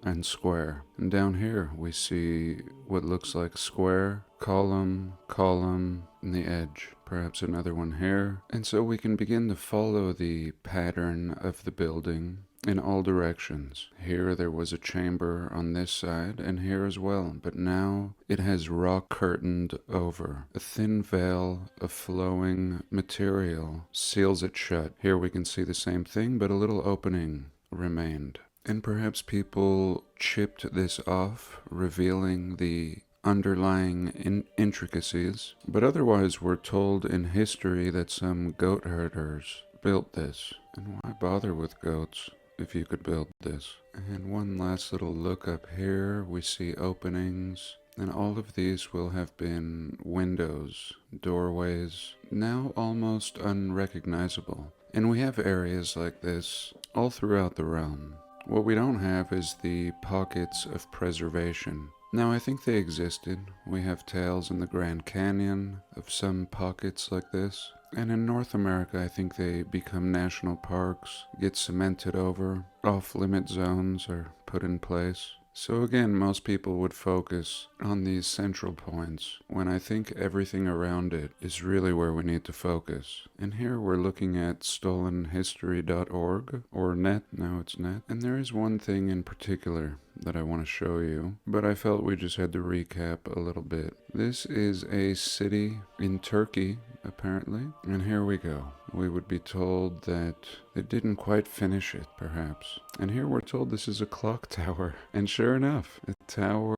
and square. And down here we see what looks like square, column, and the edge. Perhaps another one here. And so we can begin to follow the pattern of the building in all directions. Here there was a chamber on this side, and here as well, but now it has rock curtained over. A thin veil of flowing material seals it shut. Here we can see the same thing, but a little opening remained. And perhaps people chipped this off, revealing the underlying intricacies, but otherwise we're told in history that some goat herders built this. And why bother with goats if you could build this? And one last little look up here, we see openings, and all of these will have been windows, doorways, now almost unrecognizable. And we have areas like this all throughout the realm. What we don't have is the pockets of preservation. Now, I think they existed. We have tales in the Grand Canyon of some pockets like this. And in North America, I think they become national parks, get cemented over, off-limit zones are put in place. So again, most people would focus on these central points, when I think everything around it is really where we need to focus. And here we're looking at stolenhistory.org, or net, now it's net. And there is one thing in particular that I want to show you, but I felt we just had to recap a little bit. This is a city in Turkey, apparently, and here we go. We would be told that they didn't quite finish it, perhaps. And here we're told this is a clock tower, and sure enough, a tower.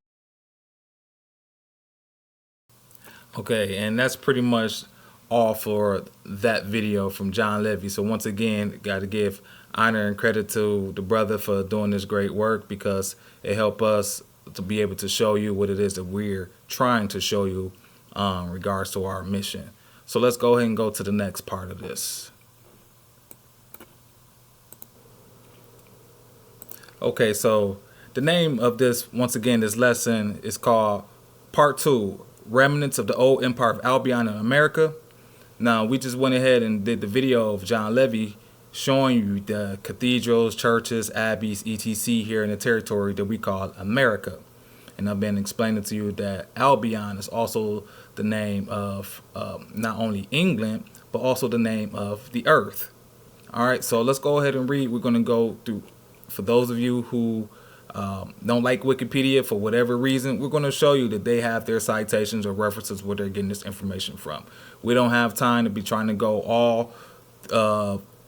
Okay, and that's pretty much all for that video from Jon Levi. So once again, got to give honor and credit to the brother for doing this great work, because it helped us to be able to show you what it is that we're trying to show you in regards to our mission. So let's go ahead and go to the next part of this. Okay, so the name of this, once again, this lesson is called Part 2, Remnants of the Old Empire of Albion in America. Now, we just went ahead and did the video of Jon Levi showing you the cathedrals, churches, abbeys, etc. here in the territory that we call America. And I've been explaining to you that Albion is also the name of not only England, but also the name of the earth. All right, so let's go ahead and read. We're going to go through, for those of you who don't like Wikipedia for whatever reason, we're going to show you that they have their citations or references where they're getting this information from. We don't have time to be trying to go all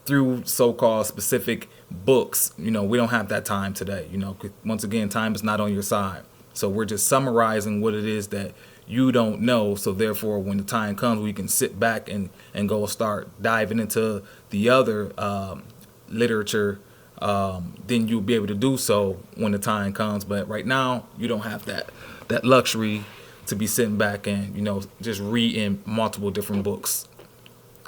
through so-called specific books. You know, we don't have that time today. You know, once again, time is not on your side. So we're just summarizing what it is that you don't know. So therefore, when the time comes, we can sit back and go start diving into the other literature. Then you'll be able to do so when the time comes. But right now, you don't have that luxury to be sitting back and, you know, just reading multiple different books.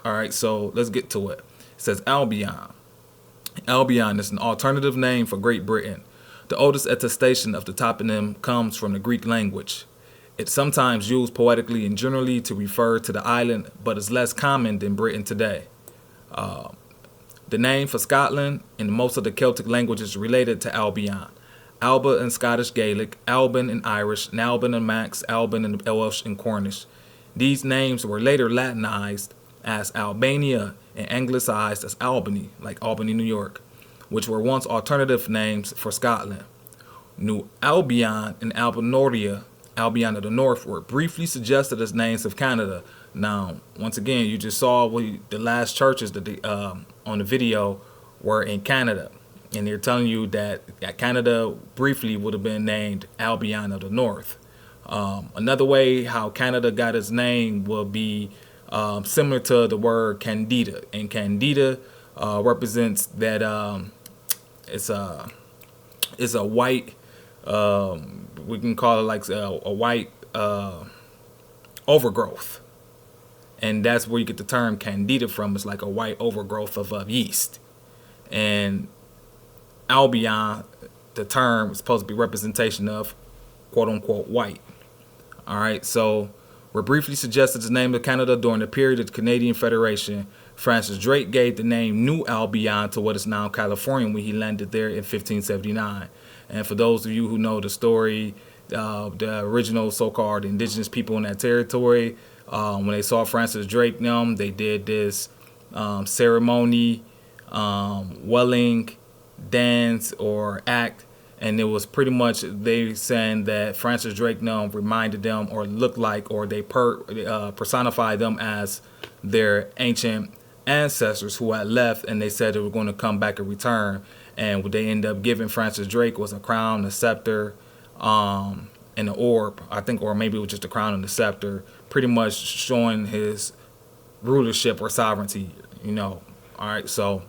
All right, so let's get to it. It says Albion. Albion is an alternative name for Great Britain. The oldest attestation of the toponym comes from the Greek language. It's sometimes used poetically and generally to refer to the island, but is less common than Britain today. The name for Scotland in most of the Celtic languages related to Albion. Alba in Scottish Gaelic, Albin in Irish, Nalbin in Manx, Albin in Welsh and Cornish. These names were later Latinized as Albania and anglicized as Albany, like Albany, New York, which were once alternative names for Scotland. New Albion and Albanoria, Albion of the North, were briefly suggested as names of Canada. Now, once again, you just saw the last churches that on the video were in Canada. And they're telling you that Canada briefly would have been named Albion of the North. Another way how Canada got its name will be similar to the word Candida, and Candida represents that it's a white. We can call it like a white overgrowth, and that's where you get the term Candida from. It's like a white overgrowth of yeast, and Albion, the term is supposed to be representation of quote unquote white. All right, so we're briefly suggested the name of Canada during the period of the Canadian Federation. Francis Drake gave the name New Albion to what is now California when he landed there in 1579. And for those of you who know the story, the original so-called indigenous people in that territory, when they saw Francis Drake, they did this ceremony, welling, dance, or act. And it was pretty much they saying that Francis Drake reminded them or looked like, or they personified them as their ancient ancestors who had left, and they said they were going to come back and return. And what they ended up giving Francis Drake was a crown, a scepter, and an orb, I think, or maybe it was just a crown and a scepter, pretty much showing his rulership or sovereignty, All right, so,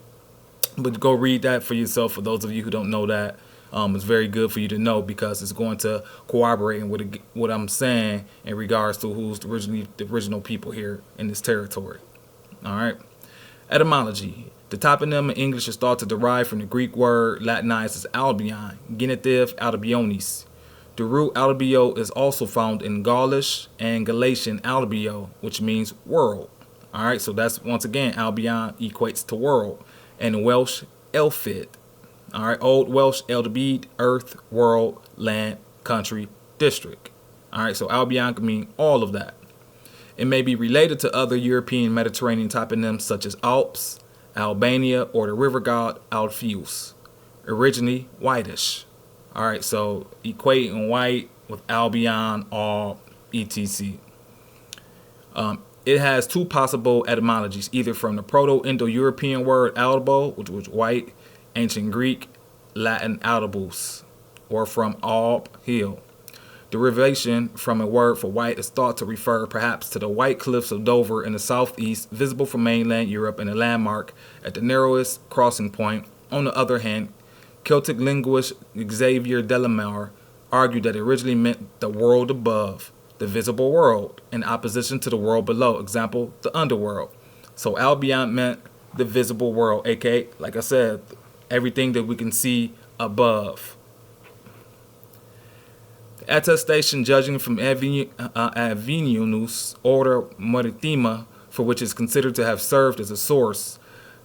but go read that for yourself. For those of you who don't know that, it's very good for you to know because it's going to corroborate with what I'm saying in regards to who's the original people here in this territory. All right. Etymology. The toponym in English is thought to derive from the Greek word Latinized as Albion, genitive Albionis. The root albio is also found in Gaulish and Galatian albio, which means world. All right, so that's once again Albion equates to world, and Welsh Elfid. All right, Old Welsh Eldebid, earth, world, land, country, district. All right, so Albion can mean all of that. It may be related to other European Mediterranean toponyms such as Alps, Albania, or the river god Alpheus, originally whitish. All right, so equating white with Albion, all etc. It has two possible etymologies, either from the Proto-Indo-European word albo, which was white, ancient Greek, Latin aldibus, or from alb, hill. Derivation from a word for white is thought to refer perhaps to the white cliffs of Dover in the southeast, visible from mainland Europe and a landmark at the narrowest crossing point. On the other hand, Celtic linguist Xavier Delamere argued that it originally meant the world above, the visible world, in opposition to the world below, example, the underworld. So Albion meant the visible world, aka, like I said, everything that we can see above. The attestation judging from Avienus Order Maritima, for which is considered to have served as a source.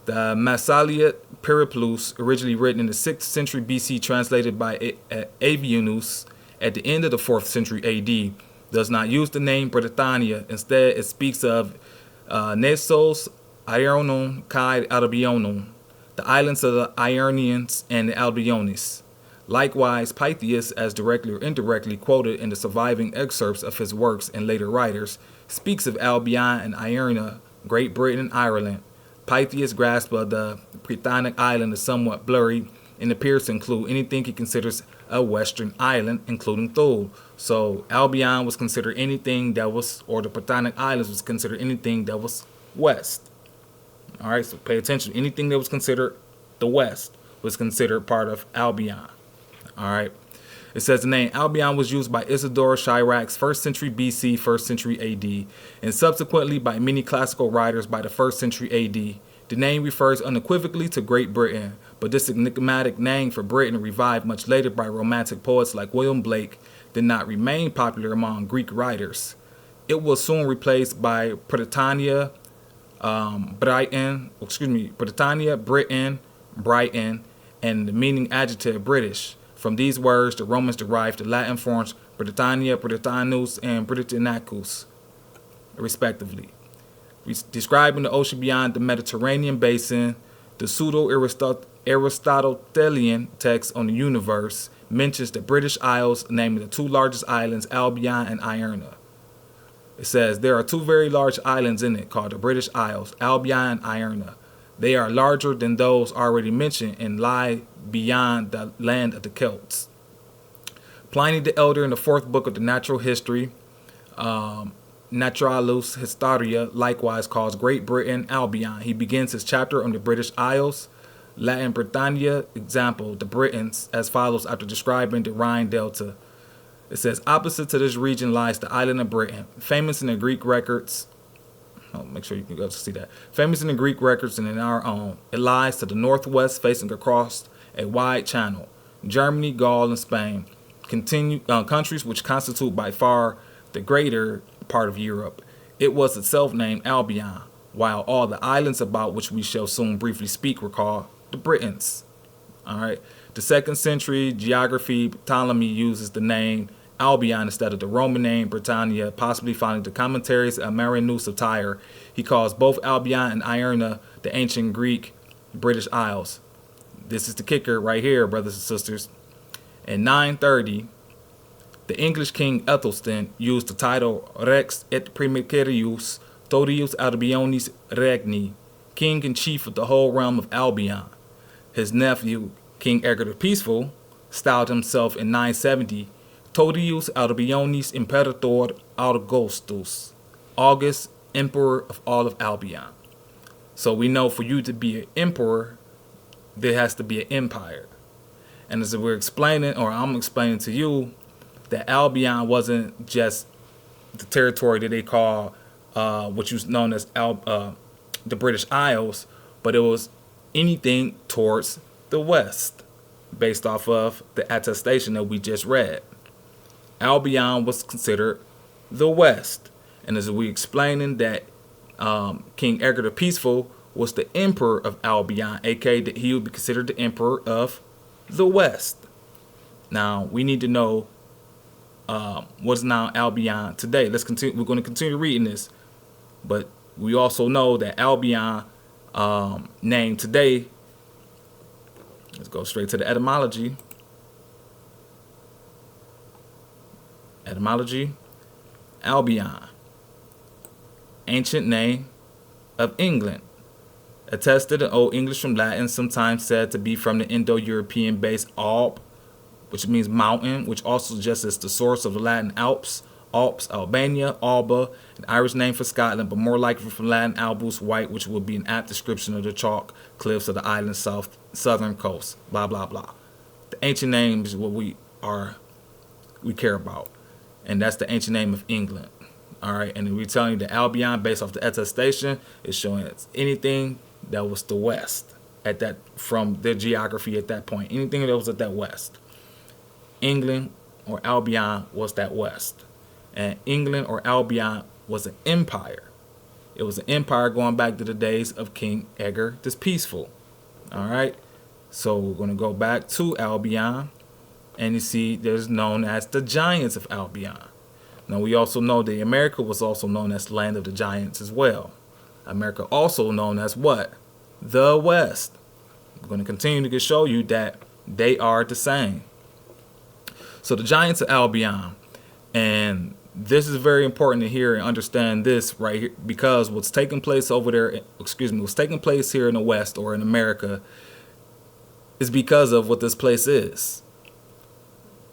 The Massalia Periplus, originally written in the 6th century BC, translated by Avienus at the end of the 4th century AD, does not use the name Britannia. Instead, it speaks of Nessos Iernon Kai Albionum, the islands of the Ionians and the Albionis. Likewise, Pytheas, as directly or indirectly quoted in the surviving excerpts of his works and later writers, speaks of Albion and Iona, Great Britain and Ireland. Pytheas' grasp of the Britannic island is somewhat blurry and appears to include anything he considers a western island, including Thule. So Albion was considered anything that was, or the Britannic Islands was considered anything that was west. All right, so pay attention. Anything that was considered the west was considered part of Albion. All right. It says the name Albion was used by Isidore Chirac, 1st century BC, 1st century AD, and subsequently by many classical writers by the 1st century AD. The name refers unequivocally to Great Britain, but this enigmatic name for Britain, revived much later by romantic poets like William Blake, did not remain popular among Greek writers. It was soon replaced by Britannia, Britain, Brighton, and the meaning adjective British. From these words, the Romans derived the Latin forms Britannia, Britannicus, and Britannicus, respectively. Describing the ocean beyond the Mediterranean basin, the pseudo-Aristotelian text on the universe mentions the British Isles, namely the two largest islands, Albion and Iona. It says there are two very large islands in it called the British Isles, Albion and Iona. They are larger than those already mentioned and lie beyond the land of the Celts. Pliny the Elder in the fourth book of the Natural History, Naturalis Historia, likewise calls Great Britain Albion. He begins his chapter on the British Isles, Latin Britannia, example, the Britons, as follows after describing the Rhine Delta. It says, opposite to this region lies the island of Britain, famous in the Greek records. Oh, make sure you can go to see that. Famous in the Greek records and in our own. It lies to the northwest, facing across a wide channel. Germany, Gaul, and Spain, countries which constitute by far the greater part of Europe. It was itself named Albion, while all the islands about which we shall soon briefly speak were called the Britons. All right. The 2nd century geography, Ptolemy uses the name Albion instead of the Roman name Britannia, possibly finding the commentaries of Marinus of Tyre. He calls both Albion and Iona the ancient Greek British Isles. This is the kicker right here, brothers and sisters. In 930, the English king Ethelstan used the title Rex et Primicerius Totius Albionis Regni, king and chief of the whole realm of Albion. His nephew, King Edgar the Peaceful, styled himself in 970 Totius Albionis Imperator Augustus, August, emperor of all of Albion. So we know for you to be an emperor, there has to be an empire. And as we're explaining, or I'm explaining to you, that Albion wasn't just the territory that they call, which was known as the British Isles, but it was anything towards the west, based off of the attestation that we just read. Albion was considered the west. And as we explaining that King Edgar the Peaceful was the emperor of Albion, aka that he would be considered the emperor of the west. Now we need to know what's now Albion today. Let's continue. We're going to continue reading this, but we also know that Albion name today. Let's go straight to the etymology. Etymology, Albion, ancient name of England, attested in Old English from Latin, sometimes said to be from the Indo-European base Alp, which means mountain, which also suggests it's the source of the Latin Alps, Albania, Alba, an Irish name for Scotland, but more likely from Latin albus, white, which would be an apt description of the chalk cliffs of the island's southern coast, blah, blah, blah. The ancient name is what we care about. And that's the ancient name of England. All right. And we're telling you that Albion, based off the attestation, is showing it's anything that was the west at that, from their geography at that point. Anything that was at that west. England or Albion was that west. And England or Albion was an empire. It was an empire going back to the days of King Edgar the Peaceful. All right. So we're going to go back to Albion. And you see, there's known as the Giants of Albion. Now, we also know that America was also known as the land of the giants as well. America also known as what? The West. I'm going to continue to show you that they are the same. So the Giants of Albion, and this is very important to hear and understand this right here, because what's taking place over there, what's taking place here in the West or in America is because of what this place is.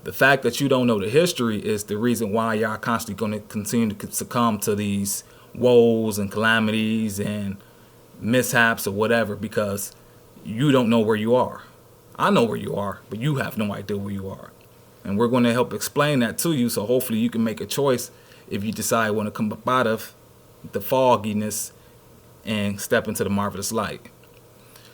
The fact that you don't know the history is the reason why y'all constantly going to continue to succumb to these woes and calamities and mishaps or whatever, because you don't know where you are. I know where you are, but you have no idea where you are. And we're going to help explain that to you, so hopefully you can make a choice if you decide you want to come up out of the fogginess and step into the marvelous light.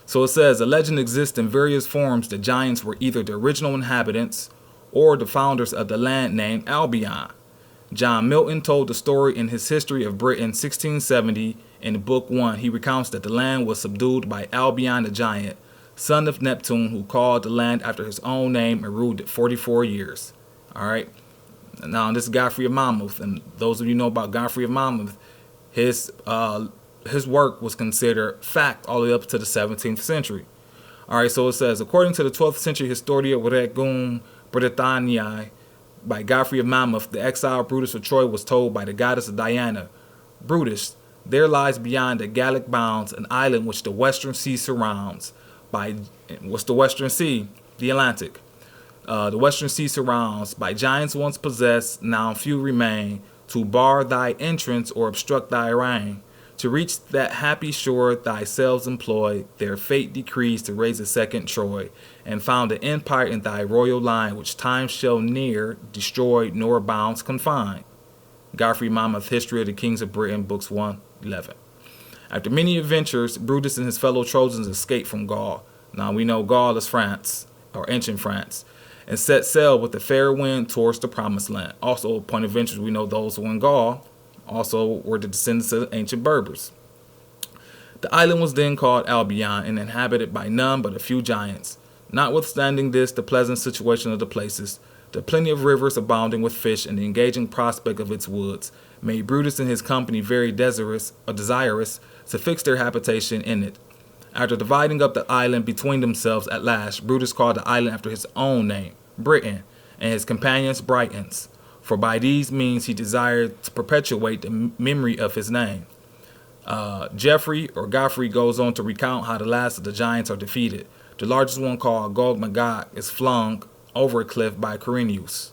So it says, a legend exists in various forms that giants were either the original inhabitants or the founders of the land named Albion. John Milton told the story in his History of Britain 1670 in Book 1. He recounts that the land was subdued by Albion the giant, son of Neptune, who called the land after his own name and ruled it 44 years. All right. Now, this is Godfrey of Monmouth, and those of you know about Godfrey of Monmouth, his work was considered fact all the way up to the 17th century. All right, so it says, according to the 12th century Historia Regum Britanniae by Godfrey of Monmouth, the exiled Brutus of Troy was told by the goddess of Diana, Brutus, there lies beyond the Gallic bounds an island which the Western Sea surrounds. What's the Western Sea? The Atlantic. The western sea surrounds, by giants once possessed, now few remain, to bar thy entrance or obstruct thy reign. To reach that happy shore thyself employ, their fate decrees to raise a second Troy, and found an empire in thy royal line, which time shall ne'er destroy nor bounds confine. Godfrey Monmouth, History of the Kings of Britain, Books 1:11. After many adventures, Brutus and his fellow Trojans escaped from Gaul. Now we know Gaul is France, or ancient France, and set sail with the fair wind towards the promised land. Also, a point of interest, we know those who were in Gaul also were the descendants of ancient berbers. The island was then called Albion and inhabited by none but a few giants. Notwithstanding this, the pleasant situation of the places, the plenty of rivers abounding with fish, and the engaging prospect of its woods, made Brutus and his company very desirous to fix their habitation in it. After dividing up the island between themselves at last, Brutus called the island after his own name, Britain, and his companions Britons, for by these means he desired to perpetuate the memory of his name. Godfrey goes on to recount how the last of the giants are defeated. The largest one, called Gog Magog, is flung over a cliff by Corinneus.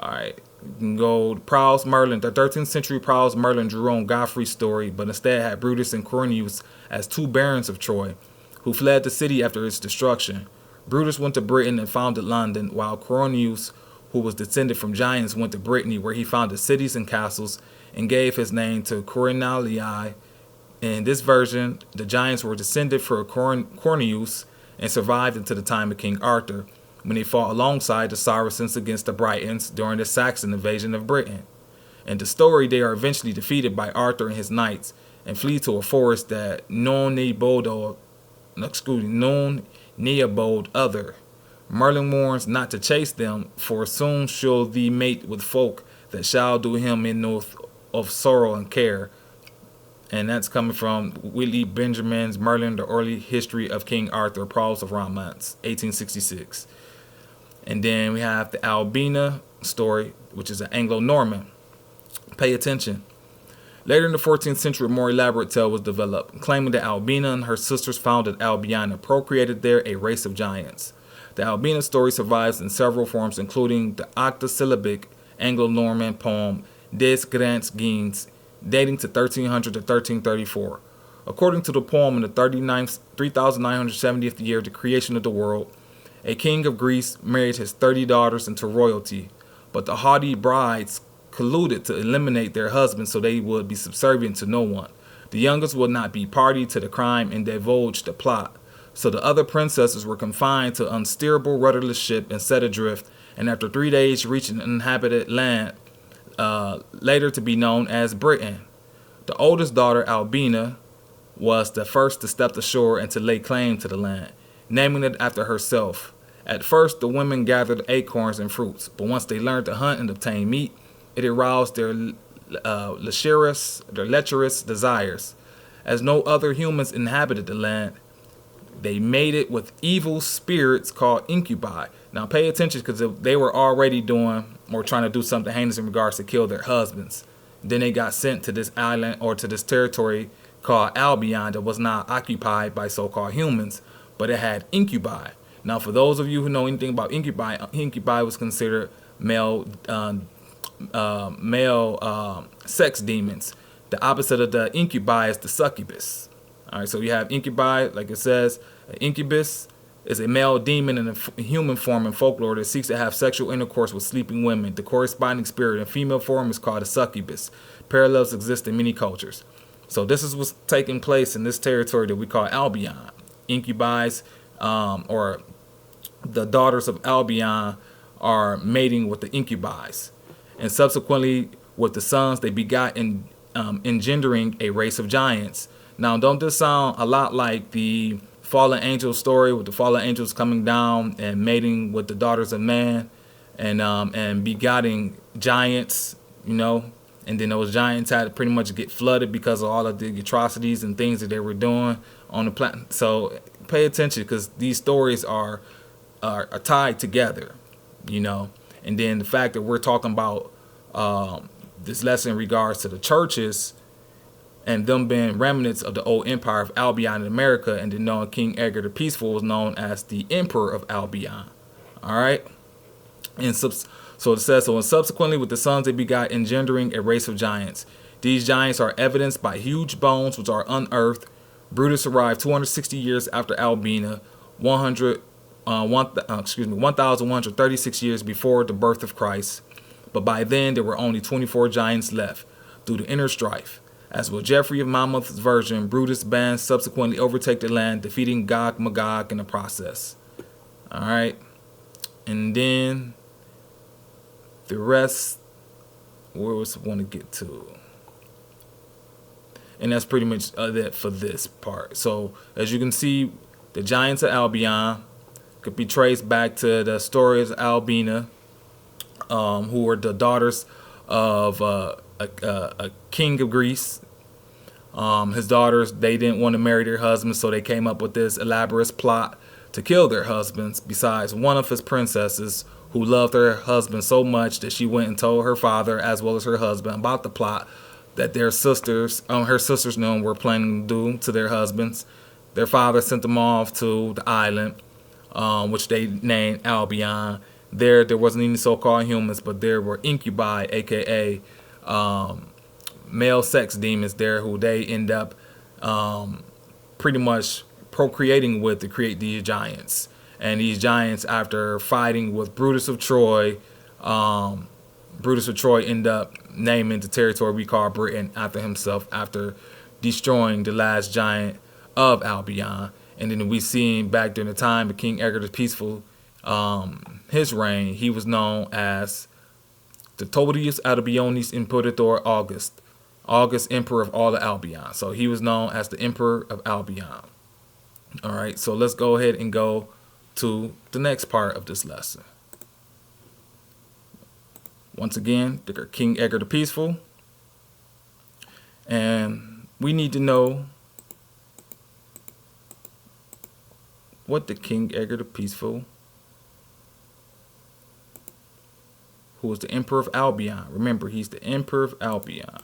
Alright, you can go to Prowse Merlin. The 13th century Prowse Merlin drew on Godfrey's story, but instead had Brutus and Corinneus as two barons of Troy, who fled the city after its destruction. Brutus went to Britain and founded London, while Corinneus, who was descended from giants, went to Brittany, where he founded cities and castles, and gave his name to Corinalii. In this version, the giants were descended from Corinneus and survived until the time of King Arthur, when they fought alongside the Saracens against the Britons during the Saxon invasion of Britain. In the story, they are eventually defeated by Arthur and his knights and flee to a forest that none ne abode other. Merlin warns not to chase them, for soon shall thee mate with folk that shall do him in north of sorrow and care. And that's coming from Whitley Benjamin's Merlin, the Early History of King Arthur, Prose of Remnants, 1866. And then we have the Albina story, which is an Anglo-Norman. Pay attention. Later in the 14th century, a more elaborate tale was developed, claiming that Albina and her sisters founded Albion and procreated there a race of giants. The Albina story survives in several forms, including the octosyllabic Anglo-Norman poem Des Grands Gens, dating to 1300 to 1334. According to the poem, in the 3970th year of the creation of the world, a king of Greece married his 30 daughters into royalty, but the haughty brides colluded to eliminate their husbands so they would be subservient to no one. The youngest would not be party to the crime and divulged the plot. So the other princesses were confined to an unsteerable rudderless ship and set adrift, and after 3 days reached an uninhabited land, later to be known as Britain. The oldest daughter, Albina, was the first to step ashore and to lay claim to the land, naming it after herself. At first, the women gathered acorns and fruits, but once they learned to hunt and obtain meat, it aroused their lecherous desires. As no other humans inhabited the land, they mated with evil spirits called incubi. Now pay attention, because they were already doing or trying to do something heinous in regards to kill their husbands. Then they got sent to this island or to this territory called Albion that was not occupied by so-called humans, but it had incubi. Now for those of you who know anything about incubi was considered male sex demons. The opposite of the incubi is the succubus. All right, so you have incubi, like it says, an incubus is a male demon in a human form in folklore that seeks to have sexual intercourse with sleeping women. The corresponding spirit in female form is called a succubus. Parallels exist in many cultures. So this is what's taking place in this territory that we call Albion. Incubi's, or the daughters of Albion, are mating with the incubis. And subsequently, with the sons, they begot engendering a race of giants. Now, don't this sound a lot like the fallen angel story, with the fallen angels coming down and mating with the daughters of man and begetting giants, you know? And then those giants had to pretty much get flooded because of all of the atrocities and things that they were doing on the planet. So pay attention, because these stories are tied together, you know? And then the fact that we're talking about this lesson in regards to the churches and them being remnants of the Old Empire of Albion in America, and then knowing King Edgar the Peaceful was known as the Emperor of Albion. All right. So it says, and subsequently with the sons they begot, engendering a race of giants. These giants are evidenced by huge bones which are unearthed. Brutus arrived 260 years after Albina, 1,136 years before the birth of Christ. But by then there were only 24 giants left due to inner strife. As with Geoffrey of Monmouth's version, Brutus' band subsequently overtake the land, defeating Gog Magog in the process. All right, and then the rest, where was I want to get to? And that's pretty much it for this part. So as you can see, the giants of Albion could be traced back to the stories of Albina, who were the daughters of a king of Greece. His daughters, they didn't want to marry their husbands, so they came up with this elaborate plot to kill their husbands, besides one of his princesses, who loved her husband so much that she went and told her father as well as her husband about the plot that their sisters, her sisters were planning to do to their husbands. Their father sent them off to the island, which they named Albion. There wasn't any so-called humans, but there were incubi, aka male sex demons there, who they end up pretty much procreating with to create these giants. And these giants, after fighting with Brutus of Troy end up naming the territory we call Britain after himself, after destroying the last giant of Albion. And then we see back during the time of King Edgar the Peaceful, his reign, he was known as the Todius Albionis Imperator August Emperor of all of Albion. So he was known as the Emperor of Albion. All right, so let's go ahead and go to the next part of this lesson. Once again, King Edgar the Peaceful. And we need to know what the King Edgar the Peaceful, who was the Emperor of Albion. Remember, he's the Emperor of Albion.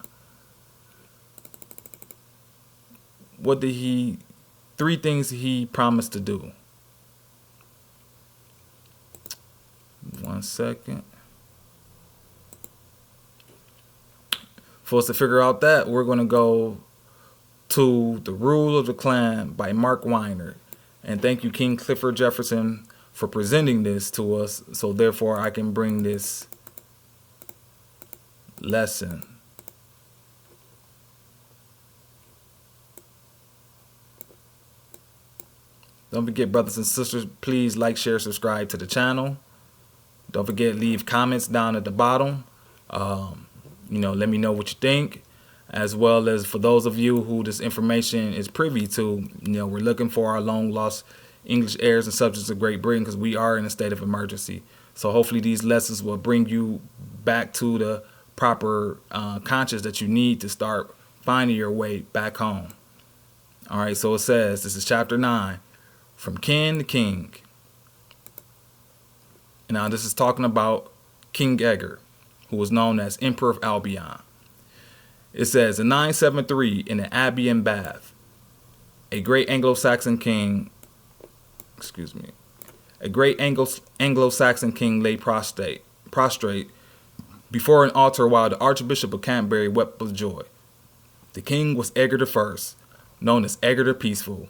What did he, 3 things he promised to do. 1 second. For us to figure out that, we're going to go to The Rule of the Clan by Mark Weiner. And thank you, King Clifford Jefferson, for presenting this to us. So therefore, I can bring this lesson. Don't forget, brothers and sisters, please like, share, subscribe to the channel. Don't forget, leave comments down at the bottom. Let me know what you think. As well as for those of you who this information is privy to, we're looking for our long lost English heirs and subjects of Great Britain, because we are in a state of emergency. So hopefully these lessons will bring you back to the proper conscience that you need to start finding your way back home. All right, so it says, this is chapter 9, From Kin to King. Now this is talking about King Edgar, who was known as Emperor of Albion. It says, in 973, in the Abbey in Bath, a great Anglo-Saxon king lay prostrate before an altar while the Archbishop of Canterbury wept with joy. The king was Edgar I, known as Edgar the Peaceful,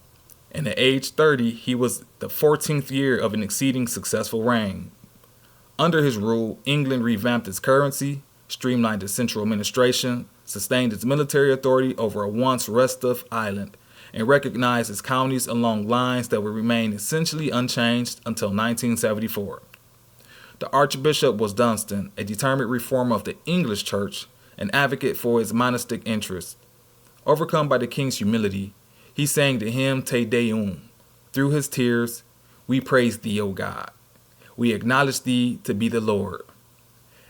and at age 30, he was the 14th year of an exceeding successful reign. Under his rule, England revamped its currency, streamlined its central administration, sustained its military authority over a once restive island, and recognized its counties along lines that would remain essentially unchanged until 1974. The Archbishop was Dunstan, a determined reformer of the English Church, an advocate for its monastic interests. Overcome by the king's humility, he sang the hymn Te Deum. Through his tears, we praise thee, O God. We acknowledge thee to be the Lord.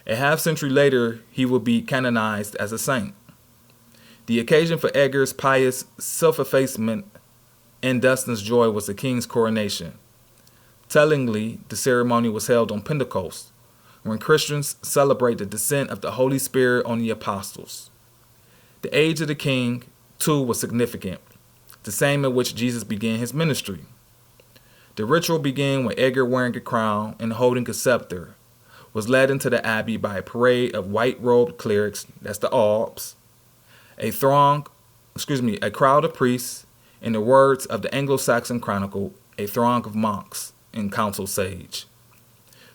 A half-century later, he will be canonized as a saint. The occasion for Edgar's pious self-effacement and Dunstan's joy was the king's coronation. Tellingly, the ceremony was held on Pentecost, when Christians celebrate the descent of the Holy Spirit on the apostles. The age of the king, too, was significant, the same at which Jesus began his ministry. The ritual began when Edgar, wearing a crown and holding a scepter, was led into the abbey by a parade of white-robed clerics, that's the Albs, a crowd of priests, in the words of the Anglo-Saxon Chronicle, a throng of monks and council sage.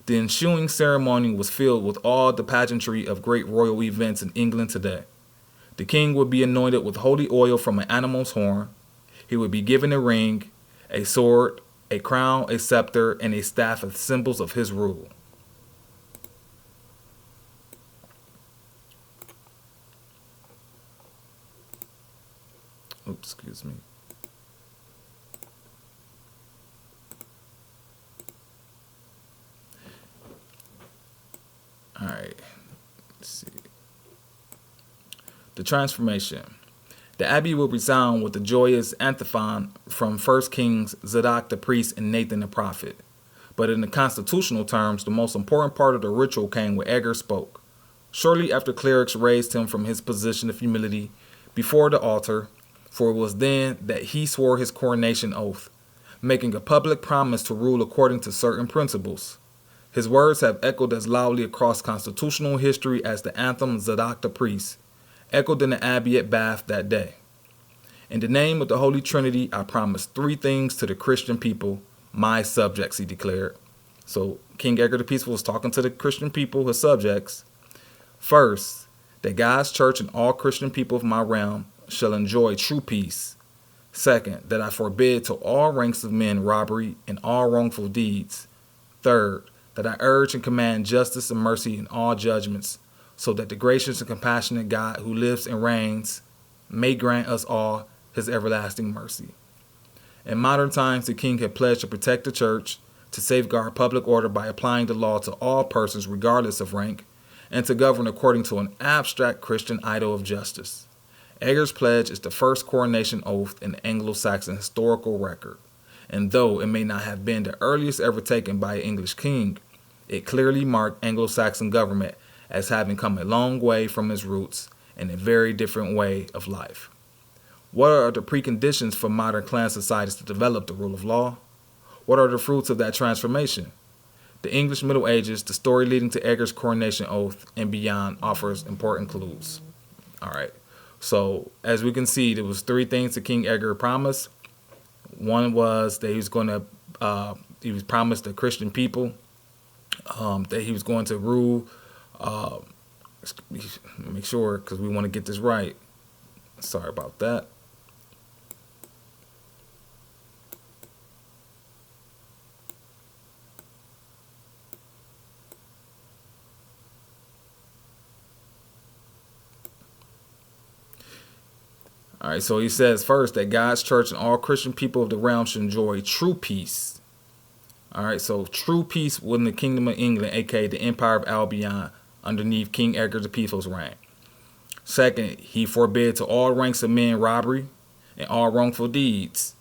The ensuing ceremony was filled with all the pageantry of great royal events in England today. The king would be anointed with holy oil from an animal's horn. He would be given a ring, a sword, a crown, a scepter, and a staff as symbols of his rule. Oops, excuse me. All right, let's see. The transformation. The abbey will resound with the joyous antiphon from 1 Kings, Zadok the priest, and Nathan the prophet. But in the constitutional terms, the most important part of the ritual came when Edgar spoke. Shortly after clerics raised him from his position of humility before the altar, for it was then that he swore his coronation oath, making a public promise to rule according to certain principles. His words have echoed as loudly across constitutional history as the anthem Zadok the priest echoed in the abbey at Bath that day. In the name of the Holy Trinity, I promise 3 things to the Christian people, my subjects, he declared. So King Edgar the Peaceful was talking to the Christian people, his subjects. First, that God's church and all Christian people of my realm shall enjoy true peace. Second, that I forbid to all ranks of men robbery and all wrongful deeds. Third, that I urge and command justice and mercy in all judgments, so that the gracious and compassionate God who lives and reigns may grant us all his everlasting mercy. In modern times, the king had pledged to protect the church, to safeguard public order by applying the law to all persons regardless of rank, and to govern according to an abstract Christian ideal of justice. Edgar's pledge is the first coronation oath in the Anglo-Saxon historical record, and though it may not have been the earliest ever taken by an English king, it clearly marked Anglo-Saxon government as having come a long way from its roots and a very different way of life. What are the preconditions for modern clan societies to develop the rule of law? What are the fruits of that transformation? The English Middle Ages, the story leading to Edgar's coronation oath, and beyond offers important clues. All right. So as we can see, there was 3 things that King Edgar promised. One was that he was promised the Christian people, that he was going to rule. Make sure, because we want to get this right. Sorry about that. All right, so he says first that God's church and all Christian people of the realm should enjoy true peace. All right, so true peace within the Kingdom of England, aka the Empire of Albion, underneath King Edgar the Peaceful's reign. Second, he forbid to all ranks of men robbery and all wrongful deeds.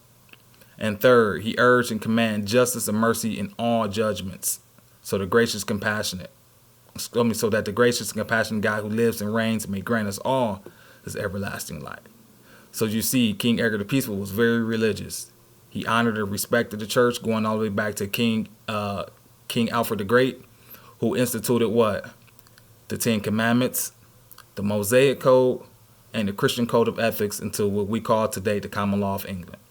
And third, he urged and commanded justice and mercy in all judgments. So that the gracious and compassionate God who lives and reigns may grant us all his everlasting life. So you see, King Edgar the Peaceful was very religious. He honored and respected the church, going all the way back to King Alfred the Great, who instituted what? The 10 Commandments, the Mosaic Code, and the Christian Code of Ethics into what we call today the Common Law of England.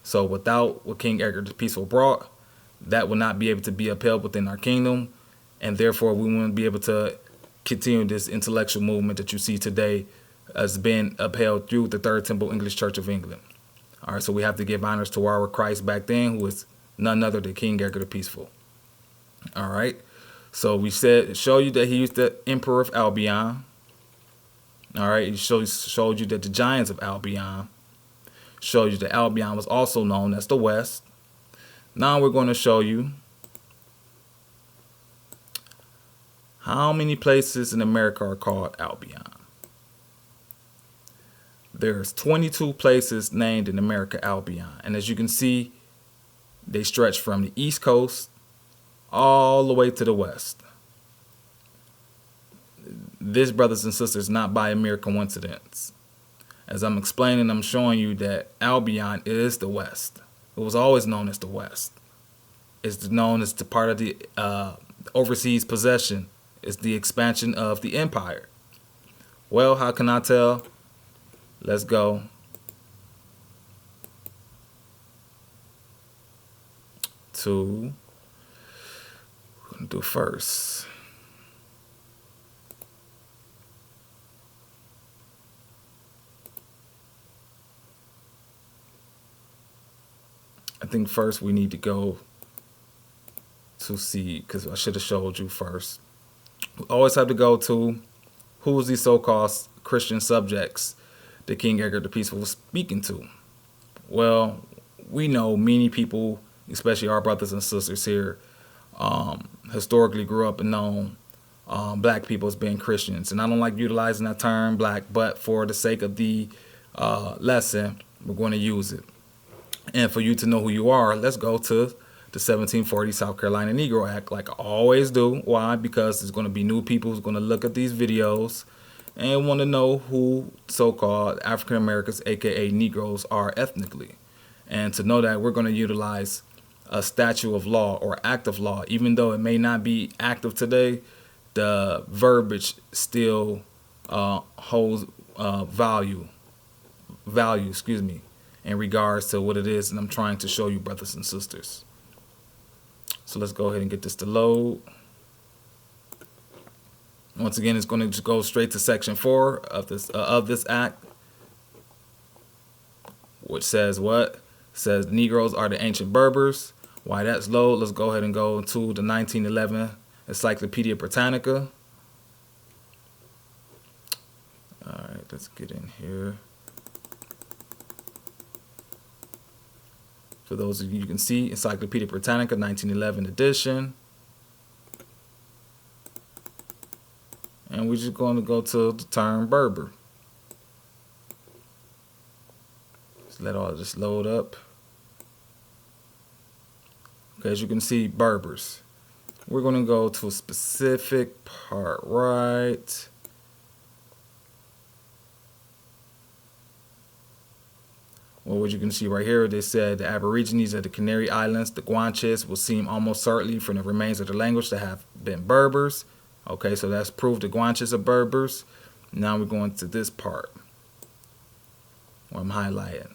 So without what King Edgar the Peaceful brought, that would not be able to be upheld within our kingdom, and therefore we wouldn't be able to continue this intellectual movement that you see today as being upheld through the Third Temple English Church of England. All right, so we have to give honors to our Christ back then, who is none other than King Edgar the Peaceful. All right, so we show you that he was the Emperor of Albion. All right, he showed you that the giants of Albion. Showed you that Albion was also known as the West. Now we're going to show you how many places in America are called Albion. There's 22 places named in America Albion. And as you can see, they stretch from the East Coast all the way to the West. This, brothers and sisters, not by a mere coincidence. As I'm showing you that Albion is the West. It was always known as the West. is known as the part of the overseas possession. It's the expansion of the empire. Well, how can I tell? Let's go to, we're going to do first. I think first we need to go to see, because I should have showed you first. We always have to go to who was these so-called Christian subjects that King Edgar the Peaceful was speaking to. Well, we know many people, especially our brothers and sisters here, historically grew up and known black people as being Christians. And I don't like utilizing that term black, but for the sake of the lesson, we're going to use it. And for you to know who you are, let's go to the 1740 South Carolina Negro Act, like I always do. Why? Because there's going to be new people who's going to look at these videos and want to know who so-called African Americans, aka Negroes, are ethnically. And to know that, we're going to utilize a statute of law or act of law. Even though it may not be active today, the verbiage still holds value, in regards to what it is, and I'm trying to show you, brothers and sisters. So let's go ahead and get this to load. Once again, it's going to go straight to Section 4 of this act, which says what? It says Negroes are the ancient Berbers. While that's low, let's go ahead and go to the 1911 Encyclopedia Britannica. All right, let's get in here. For those of you can see, Encyclopedia Britannica, 1911 edition. And we're just going to go to the term Berber. Just let all of this load up. Okay, as you can see, Berbers. We're going to go to a specific part, right? Well, what you can see right here, they said the Aborigines of the Canary Islands, the Guanches, will seem almost certainly from the remains of the language to have been Berbers. Okay, so that's proof the Guanches are Berbers. Now we're going to this part where I'm highlighting.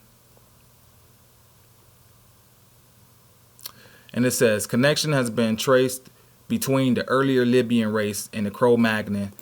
And it says, connection has been traced between the earlier Libyan race and the Cro-Magnon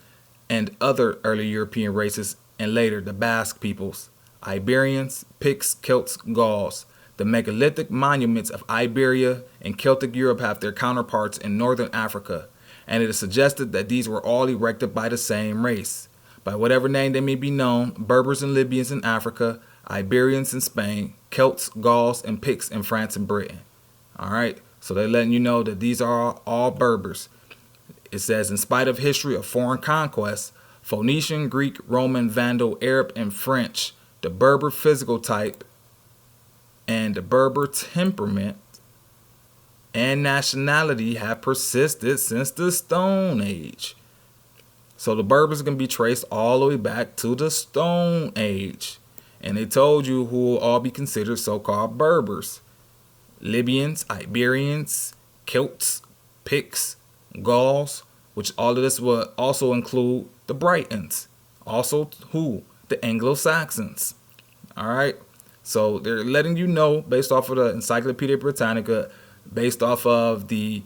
and other early European races and later the Basque peoples. Iberians, Picts, Celts, Gauls. The megalithic monuments of Iberia and Celtic Europe have their counterparts in northern Africa, and it is suggested that these were all erected by the same race. By whatever name they may be known, Berbers and Libyans in Africa, Iberians in Spain, Celts, Gauls, and Picts in France and Britain. All right, so they're letting you know that these are all Berbers. It says, in spite of history of foreign conquests, Phoenician, Greek, Roman, Vandal, Arab, and French, the Berber physical type and the Berber temperament and nationality have persisted since the Stone Age. So the Berbers can be traced all the way back to the Stone Age. And they told you who will all be considered so-called Berbers. Libyans, Iberians, Celts, Picts, Gauls, which all of this will also include the Britons. Also who? The Anglo-Saxons. All right. So they're letting you know based off of the Encyclopedia Britannica, based off of the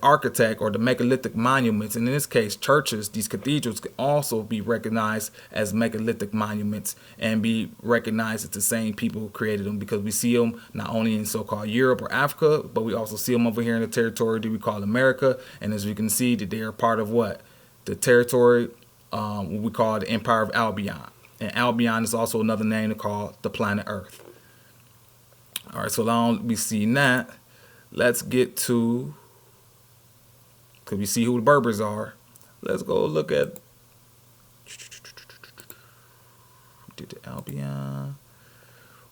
architect or the megalithic monuments, and in this case churches, these cathedrals can also be recognized as megalithic monuments and be recognized as the same people who created them, because we see them not only in so-called Europe or Africa, but we also see them over here in the territory that we call America. And as we can see, that they are part of what? The territory what we call the Empire of Albion. And Albion is also another name to call the planet Earth. All right, so now we see that. Let's get to, because we see who the Berbers are. Let's go look at, did the Albion,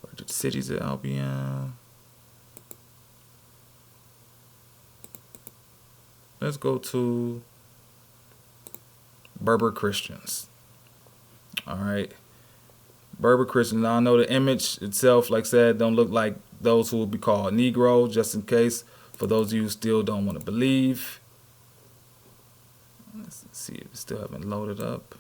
or did the cities of Albion. Let's go to Berber Christians. All right. Berber Christians. Now I know the image itself, like I said, don't look like those who will be called Negroes, just in case, for those of you who still don't want to believe. Let's see if it still haven't loaded up.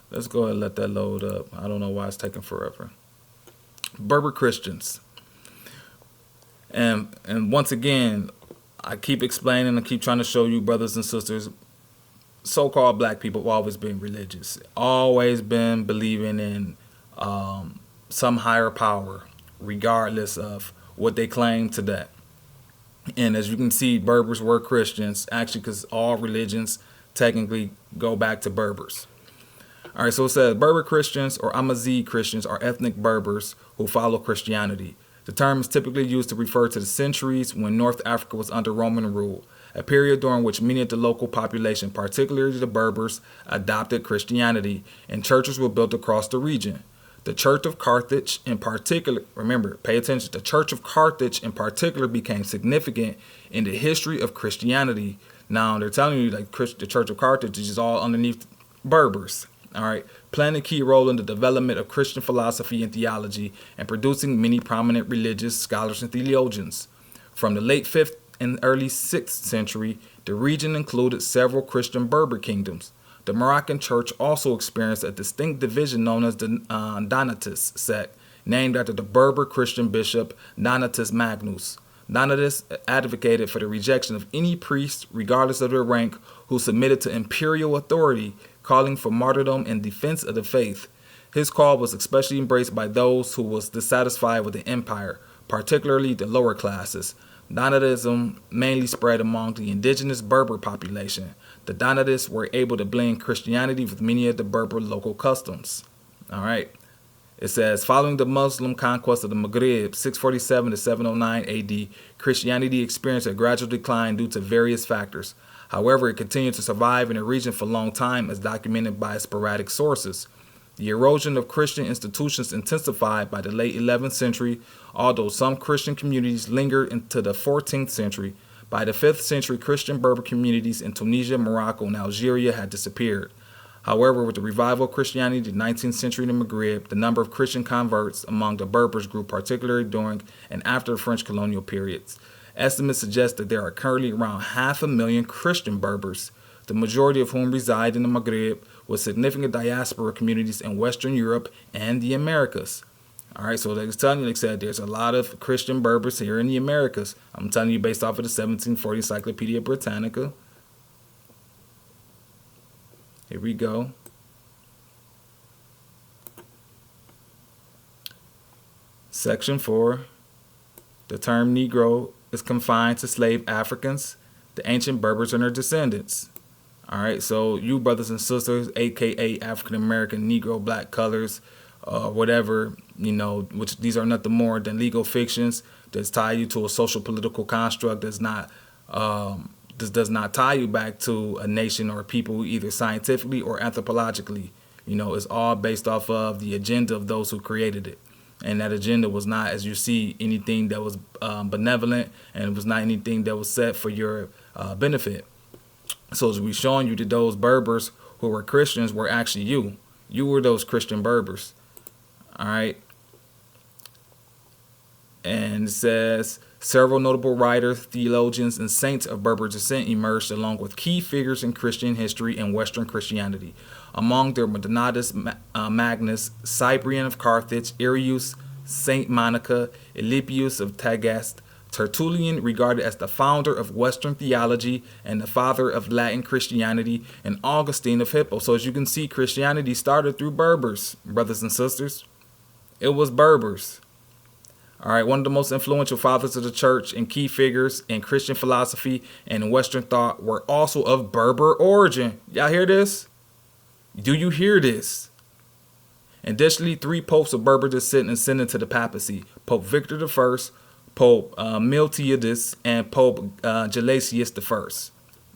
Let's go ahead and let that load up. I don't know why it's taking forever. Berber Christians. And once again, I keep explaining, I keep trying to show you, brothers and sisters, so-called black people have always been religious, always been believing in some higher power, regardless of what they claim today. And as you can see, Berbers were Christians, actually, because all religions technically go back to Berbers. All right, so it says Berber Christians or Amazigh Christians are ethnic Berbers who follow Christianity. The term is typically used to refer to the centuries when North Africa was under Roman rule, a period during which many of the local population, particularly the Berbers, adopted Christianity, and churches were built across the region. The Church of Carthage in particular, remember, pay attention, the Church of Carthage in particular became significant in the history of Christianity. Now, they're telling you like the Church of Carthage is all underneath Berbers. All right, playing a key role in the development of Christian philosophy and theology and producing many prominent religious scholars and theologians. From the late 5th and early 6th century, the region included several Christian Berber kingdoms. The Moroccan church also experienced a distinct division known as the Donatist sect, named after the Berber Christian bishop Donatus Magnus. Donatus advocated for the rejection of any priest, regardless of their rank, who submitted to imperial authority, calling for martyrdom in defense of the faith. His call was especially embraced by those who was dissatisfied with the empire, particularly the lower classes. Donatism mainly spread among the indigenous Berber population. The Donatists were able to blend Christianity with many of the Berber local customs. All right. It says, following the Muslim conquest of the Maghreb, 647 to 709 AD, Christianity experienced a gradual decline due to various factors. However, it continued to survive in the region for a long time, as documented by sporadic sources. The erosion of Christian institutions intensified by the late 11th century, although some Christian communities lingered into the 14th century. By the 5th century, Christian Berber communities in Tunisia, Morocco, and Algeria had disappeared. However, with the revival of Christianity in the 19th century in the Maghreb, the number of Christian converts among the Berbers grew, particularly during and after the French colonial periods. Estimates suggest that there are currently around 500,000 Christian Berbers, the majority of whom reside in the Maghreb, with significant diaspora communities in Western Europe and the Americas. All right, so they're telling you, like I said, there's a lot of Christian Berbers here in the Americas. I'm telling you based off of the 1740 Encyclopedia Britannica. Here we go. Section 4. The term Negro is confined to slave Africans, the ancient Berbers and their descendants. All right, so you brothers and sisters, aka African American, Negro, black colors, whatever, you know, which these are nothing more than legal fictions that tie you to a social political construct that's not, this does not tie you back to a nation or people either scientifically or anthropologically. You know, it's all based off of the agenda of those who created it. And that agenda was not, as you see, anything that was benevolent, and it was not anything that was set for your benefit. So as we're showing you that those Berbers who were Christians were actually you. You were those Christian Berbers. All right. And it says, several notable writers, theologians, and saints of Berber descent emerged along with key figures in Christian history and Western Christianity. Among them were Donatus Magnus, Cyprian of Carthage, Arius, Saint Monica, Alypius of Tagaste, Tertullian, regarded as the founder of Western theology and the father of Latin Christianity, and Augustine of Hippo. So as you can see, Christianity started through Berbers, brothers and sisters. It was Berbers. All right, one of the most influential fathers of the church and key figures in Christian philosophy and Western thought were also of Berber origin. Y'all hear this? Do you hear this? Additionally, 3 popes of Berber descent ascended to the papacy: Pope Victor I, Pope Miltiades, and Pope Gelasius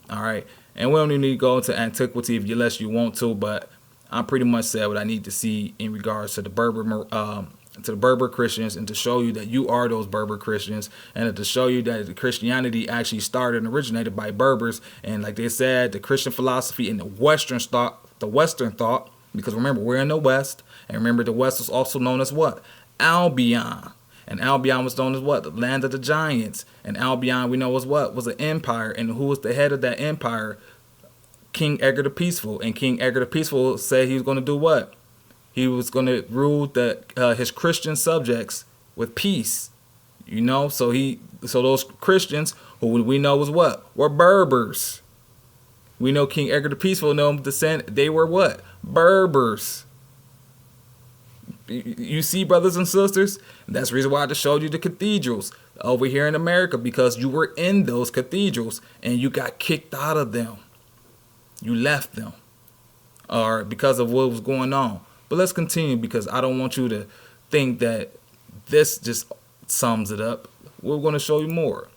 I. All right, and we don't even need to go into antiquity unless you want to, but I pretty much said what I need to see in regards to the Berber Christians, and to show you that you are those Berber Christians, and to show you that the Christianity actually started and originated by Berbers. And like they said, the Christian philosophy and the Western thought Because remember, we're in the West, and remember the West was also known as what? Albion. And Albion was known as what? The land of the giants. And Albion, we know, was what? Was an empire. And who was the head of that empire? King Edgar the Peaceful. And King Edgar the Peaceful said he was going to do what? He was going to rule his Christian subjects with peace. So those Christians, who we know was what? Were Berbers. We know King Edgar the Peaceful, they were what? Berbers. You see, brothers and sisters? That's the reason why I just showed you the cathedrals over here in America, because you were in those cathedrals and you got kicked out of them. You left them, or because of what was going on. But let's continue, because I don't want you to think that this just sums it up. We're going to show you more.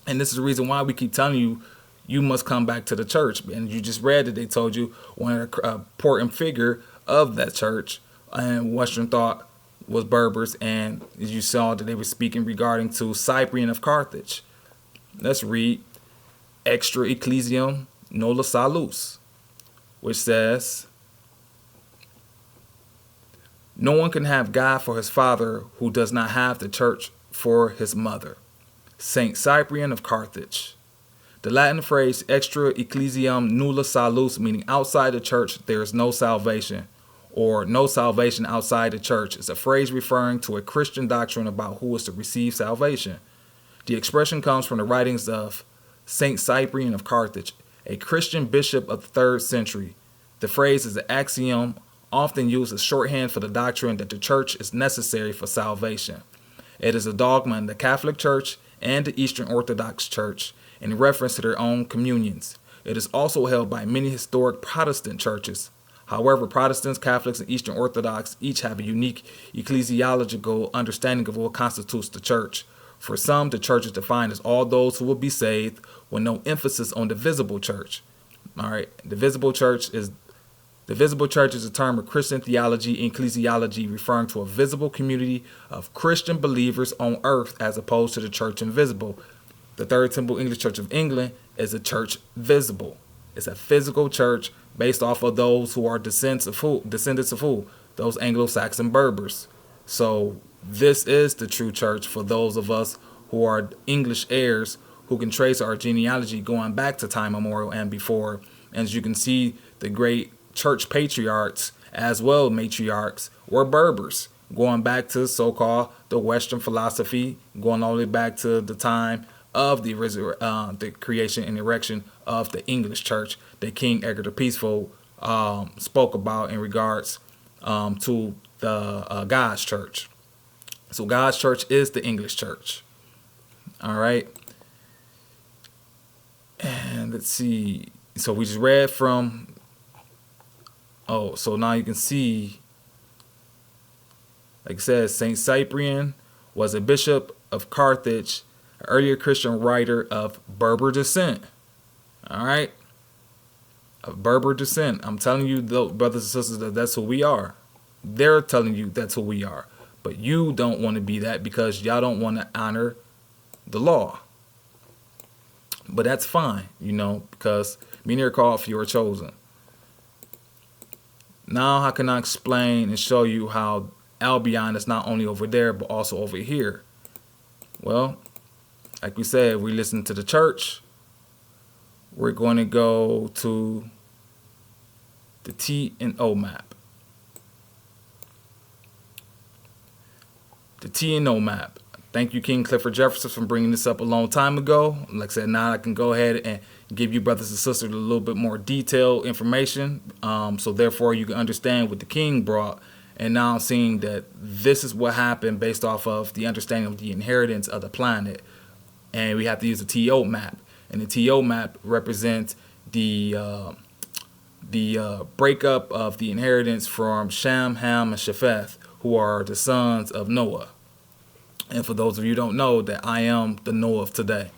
And this is the reason why we keep telling you, you must come back to the church. And you just read that they told you one important figure of that church and Western thought was Berbers. And you saw that they were speaking regarding to Cyprian of Carthage. Let's read Extra Ecclesiam Nola Salus, which says, no one can have God for his father who does not have the church for his mother. Saint Cyprian of Carthage. The Latin phrase extra ecclesiam nulla salus, meaning outside the church there is no salvation, or no salvation outside the church, is a phrase referring to a Christian doctrine about who is to receive salvation. The expression comes from the writings of Saint Cyprian of Carthage, a Christian bishop of the 3rd century. The phrase is an axiom often used as shorthand for the doctrine that the church is necessary for salvation. It is a dogma in the Catholic Church and the Eastern Orthodox Church in reference to their own communions. It is also held by many historic Protestant churches. However, Protestants, Catholics, and Eastern Orthodox each have a unique ecclesiological understanding of what constitutes the church. For some, the church is defined as all those who will be saved, with no emphasis on the visible church. All right, the visible church is a term of Christian theology and ecclesiology, referring to a visible community of Christian believers on earth as opposed to the church invisible. The Third Temple English Church of England is a church visible. It's a physical church based off of those who are descendants of who? Those Anglo-Saxon Berbers. So this is the true church for those of us who are English heirs, who can trace our genealogy going back to time immemorial and before. And as you can see, the great church patriarchs as well matriarchs were Berbers, going back to so-called the Western philosophy, going all the way back to the time of the creation and erection of the English church that King Edgar the Peaceful spoke about in regards to the God's church. So God's church is the English church. All right. And let's see. So we just read from... so now you can see, like I said, Saint Cyprian was a bishop of Carthage, an earlier Christian writer of Berber descent. All right? Of Berber descent. I'm telling you, though, brothers and sisters, that that's who we are. They're telling you that's who we are. But you don't want to be that because y'all don't want to honor the law. But that's fine, because many are called, few are chosen. Now, how can I explain and show you how Albion is not only over there, but also over here? Well, like we said, we listen to the church. We're going to go to the T and O map. The T and O map. Thank you, King Clifford Jefferson, for bringing this up a long time ago. Like I said, now I can go ahead and give you brothers and sisters a little bit more detailed information. So therefore you can understand what the king brought. And now I'm seeing that this is what happened based off of the understanding of the inheritance of the planet. And we have to use the TO map. And the TO map represents the breakup of the inheritance from Shem, Ham, and Japheth, who are the sons of Noah. And for those of you who don't know, that I am the Noah of today.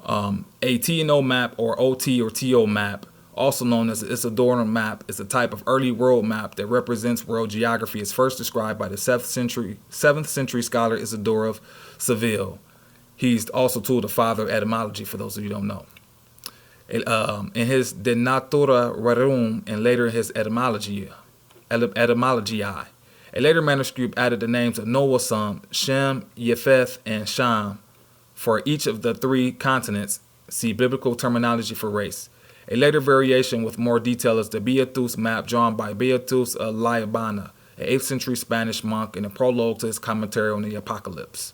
A T&O map, or OT or TO map, also known as the Isidore map, is a type of early world map that represents world geography as first described by the 7th century scholar Isidore of Seville. He's also called the father of etymology, for those of you who don't know. In his De Natura Rerum and later his Etymologia. A later manuscript added the names of Noah's son, Shem, Japheth, and Sham for each of the three continents. See biblical terminology for race. A later variation with more detail is the Beatus map drawn by Beatus of Liabana, an 8th century Spanish monk, in a prologue to his commentary on the Apocalypse.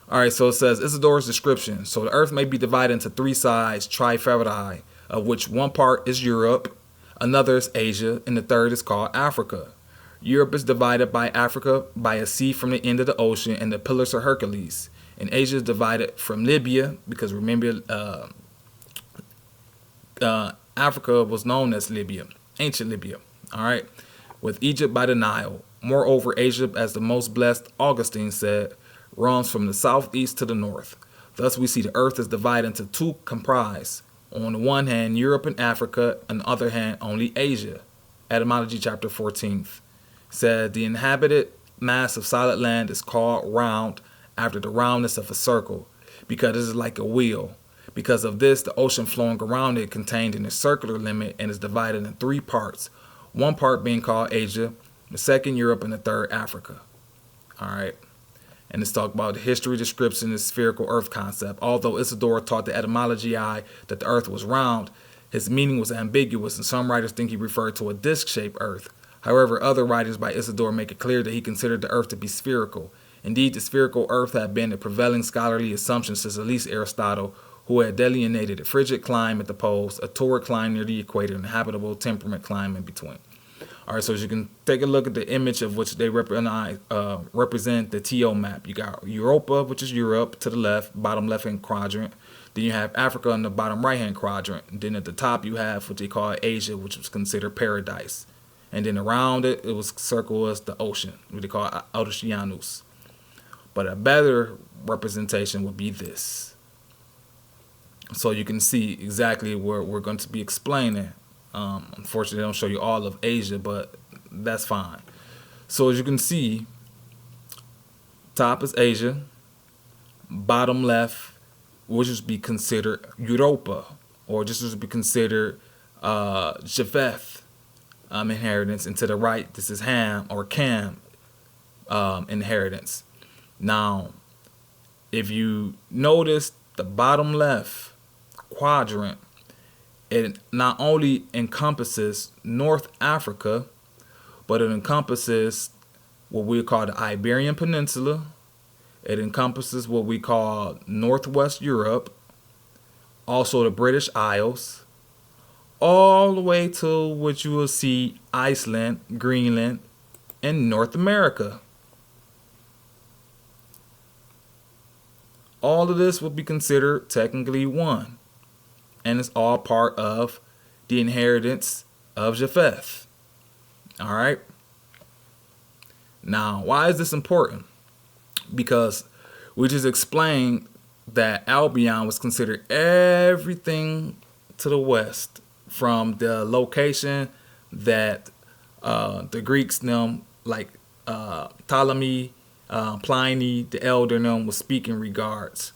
Alright, so it says Isidore's description. So the earth may be divided into three sides, trifarei, of which one part is Europe, another is Asia, and the third is called Africa. Europe is divided by Africa by a sea from the end of the ocean and the Pillars of Hercules. And Asia is divided from Libya, because remember, Africa was known as Libya, ancient Libya, all right, with Egypt by the Nile. Moreover, Asia, as the most blessed, Augustine said, runs from the southeast to the north. Thus, we see the earth is divided into two comprised. On the one hand, Europe and Africa, on the other hand, only Asia. Etymology chapter 14 said the inhabited mass of solid land is called round after the roundness of a circle, because it is like a wheel. Because of this, the ocean flowing around it contained in a circular limit and is divided in three parts, one part being called Asia, the second Europe, and the third Africa. All right. And it's talk about the history, description, and spherical earth concept. Although Isidore taught the etymology that the earth was round, his meaning was ambiguous, and some writers think he referred to a disc-shaped earth. However, other writers by Isidore make it clear that he considered the earth to be spherical. Indeed, the spherical earth had been the prevailing scholarly assumption since at least Aristotle, who had delineated a frigid clime at the poles, a torrid clime near the equator, and a habitable temperate clime in between. All right, so as you can take a look at the image of which they represent the TO map. You got Europa, which is Europe, to the left, bottom left-hand quadrant. Then you have Africa in the bottom right-hand quadrant. And then at the top, you have what they call Asia, which was considered paradise. And then around it, it was circled as the ocean, what they call Oceanus. But a better representation would be this. So you can see exactly where we're going to be explaining. Unfortunately, they don't show you all of Asia, but that's fine. So as you can see, top is Asia, bottom left, which would be considered Europa, or just would be considered Japheth inheritance, and to the right, this is Ham or Cam inheritance. Now, if you notice the bottom left quadrant, it not only encompasses North Africa, but it encompasses what we call the Iberian Peninsula. It encompasses what we call Northwest Europe, also the British Isles, all the way to what you will see Iceland, Greenland, and North America. All of this would be considered technically one. And it's all part of the inheritance of Japheth. All right. Now, why is this important? Because we just explained that Albion was considered everything to the west, from the location that the Greeks, them like Ptolemy, Pliny, the Elder, them was speaking regards.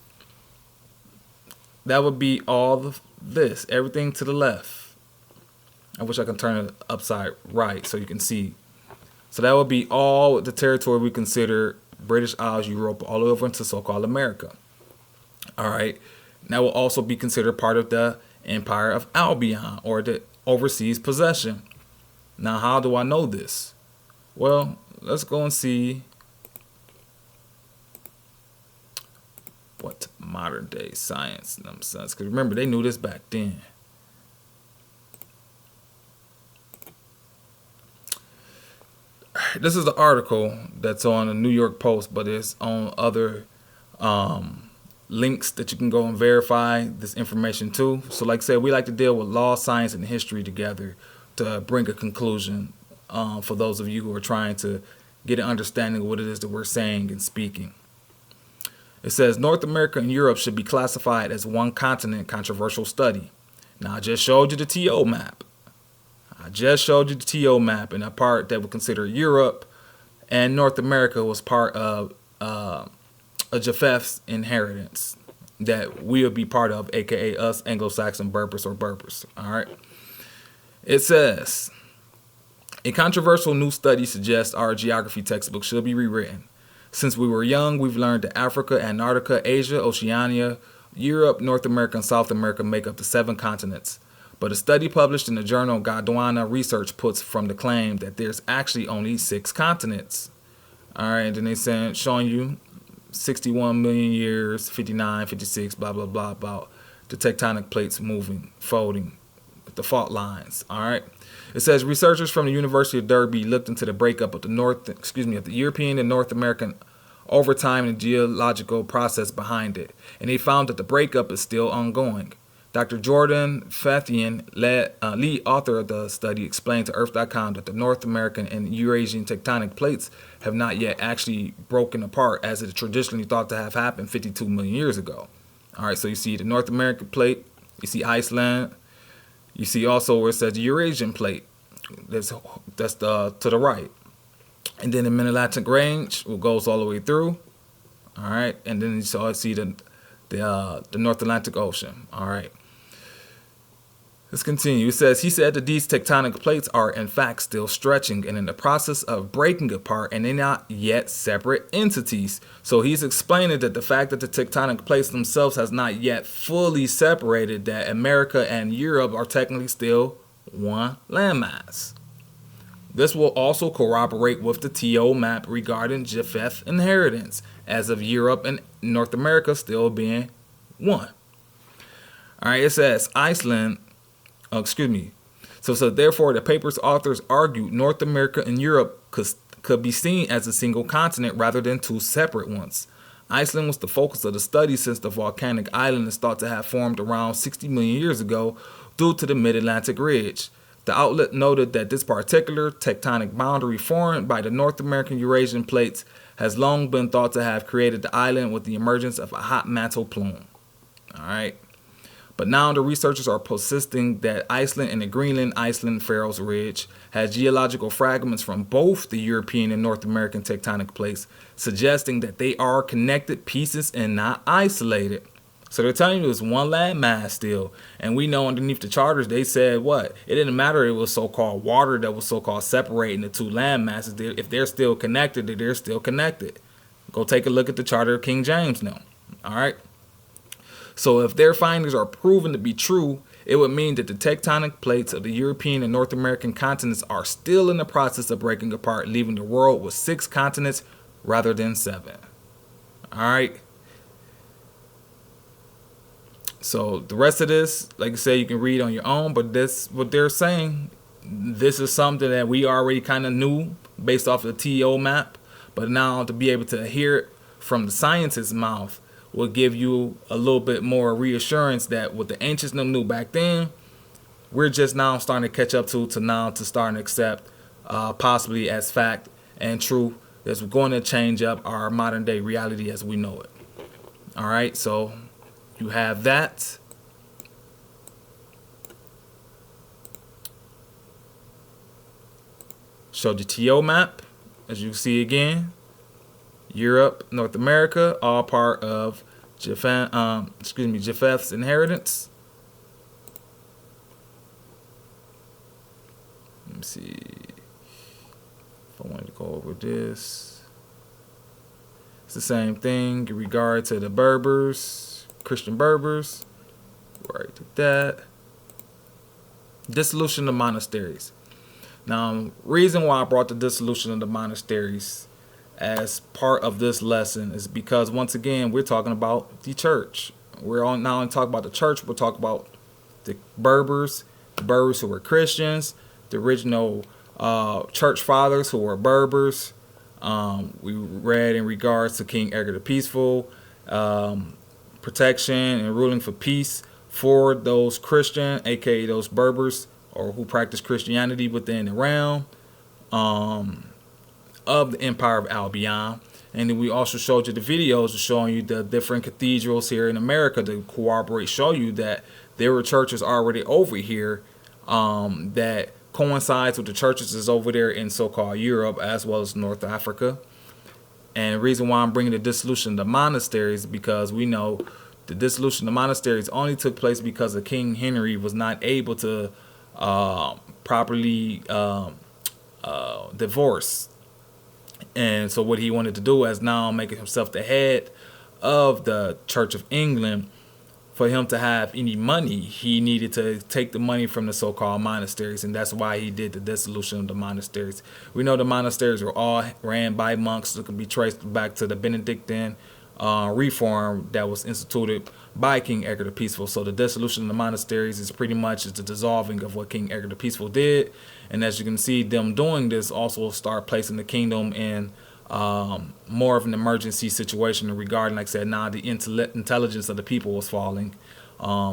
That would be all of this, everything to the left. I wish I could turn it upside right so you can see. So that would be all the territory we consider British Isles, Europe, all over into so-called America. All right. That will also be considered part of the Empire of Albion, or the overseas possession. Now, how do I know this? Well, let's go and see what modern day science says. Because remember, they knew this back then. This is the article that's on the New York Post, but it's on other links that you can go and verify this information too. So like I said, we like to deal with law, science, and history together to bring a conclusion for those of you who are trying to get an understanding of what it is that we're saying and speaking. It says North America and Europe should be classified as one continent, controversial study. Now, I just showed you the TO map. And a part that would consider Europe and North America was part of Japheth's inheritance. that we'll be part of, aka us Anglo-Saxon Berbers or Berbers. All right. It says, a controversial new study suggests our geography textbook should be rewritten. Since we were young, we've learned that Africa, Antarctica, Asia, Oceania, Europe, North America, and South America make up the 7 continents. But a study published in the journal Gondwana Research puts from the claim that there's actually only 6 continents. All right, and then they showing you 61 million years, 59, 56, blah, blah, blah, about the tectonic plates moving, folding, the fault lines. All right. It says researchers from the University of Derby looked into the breakup of the European and North American over time and the geological process behind it, and they found that the breakup is still ongoing. Dr. Jordan Fathian, lead author of the study, explained to Earth.com that the North American and Eurasian tectonic plates have not yet actually broken apart as it traditionally thought to have happened 52 million years ago. All right, so you see the North American plate, you see Iceland, you see also where it says the Eurasian plate, that's to the right. And then the Mid-Atlantic Range goes all the way through. All right, and then you see the North Atlantic Ocean. All right. Let's continue. It says, he said that these tectonic plates are in fact still stretching and in the process of breaking apart, and they're not yet separate entities. So he's explaining that the fact that the tectonic plates themselves has not yet fully separated, that America and Europe are technically still one landmass. This will also corroborate with the TO map regarding Japheth inheritance, as of Europe and North America still being one. All right, it says Iceland. So therefore, the paper's authors argued North America and Europe could be seen as a single continent rather than 2 separate ones. Iceland was the focus of the study since the volcanic island is thought to have formed around 60 million years ago due to the Mid-Atlantic Ridge. The outlet noted that this particular tectonic boundary formed by the North American Eurasian plates has long been thought to have created the island with the emergence of a hot mantle plume. All right. But now the researchers are persisting that Iceland and the Greenland Iceland Faroes Ridge has geological fragments from both the European and North American tectonic plates, suggesting that they are connected pieces and not isolated. So they're telling you it's one landmass still. And we know underneath the charters, they said what? It didn't matter it was so-called water that was so-called separating the 2 landmasses. If they're still connected, they're still connected. Go take a look at the charter of King James now. All right. So if their findings are proven to be true, it would mean that the tectonic plates of the European and North American continents are still in the process of breaking apart, leaving the world with 6 continents rather than 7. All right. So the rest of this, like I said, you can read on your own, but this, what they're saying, this is something that we already kind of knew based off of the TO map, but now to be able to hear it from the scientist's mouth will give you a little bit more reassurance that what the ancients knew back then, we're just now starting to catch up to starting to accept possibly as fact and truth that's going to change up our modern day reality as we know it. All right, so you have that. Show the TO map, as you see again. Europe, North America, all part of Japheth's inheritance. Let me see if I wanted to go over this. It's the same thing in regard to the Berbers, Christian Berbers. Right to that. Dissolution of monasteries. Now, reason why I brought the dissolution of the monasteries as part of this lesson is because, once again, we're talking about the church. We're not only talking about the church, we're talking about the Berbers who were Christians, the original church fathers who were Berbers. We read in regards to King Edgar the Peaceful, protection and ruling for peace for those Christian, aka those Berbers, or who practice Christianity within the realm of the Empire of Albion. And then we also showed you the videos showing you the different cathedrals here in America to show you that there were churches already over here that coincides with the churches that's over there in so-called Europe as well as North Africa. And the reason why I'm bringing the dissolution of the monasteries is because we know The dissolution of monasteries only took place because of King Henry was not able to properly divorce. And so what he wanted to do as now making himself the head of the Church of England, for him to have any money, he needed to take the money from the so-called monasteries, and that's why he did the dissolution of the monasteries. We know the monasteries were all ran by monks that could be traced back to the Benedictine reform that was instituted by King Edgar the Peaceful. So the dissolution of the monasteries is pretty much the dissolving of what King Edgar the Peaceful did, and as you can see, them doing this also start placing the kingdom in more of an emergency situation regarding, like I said, now the intelligence of the people was falling,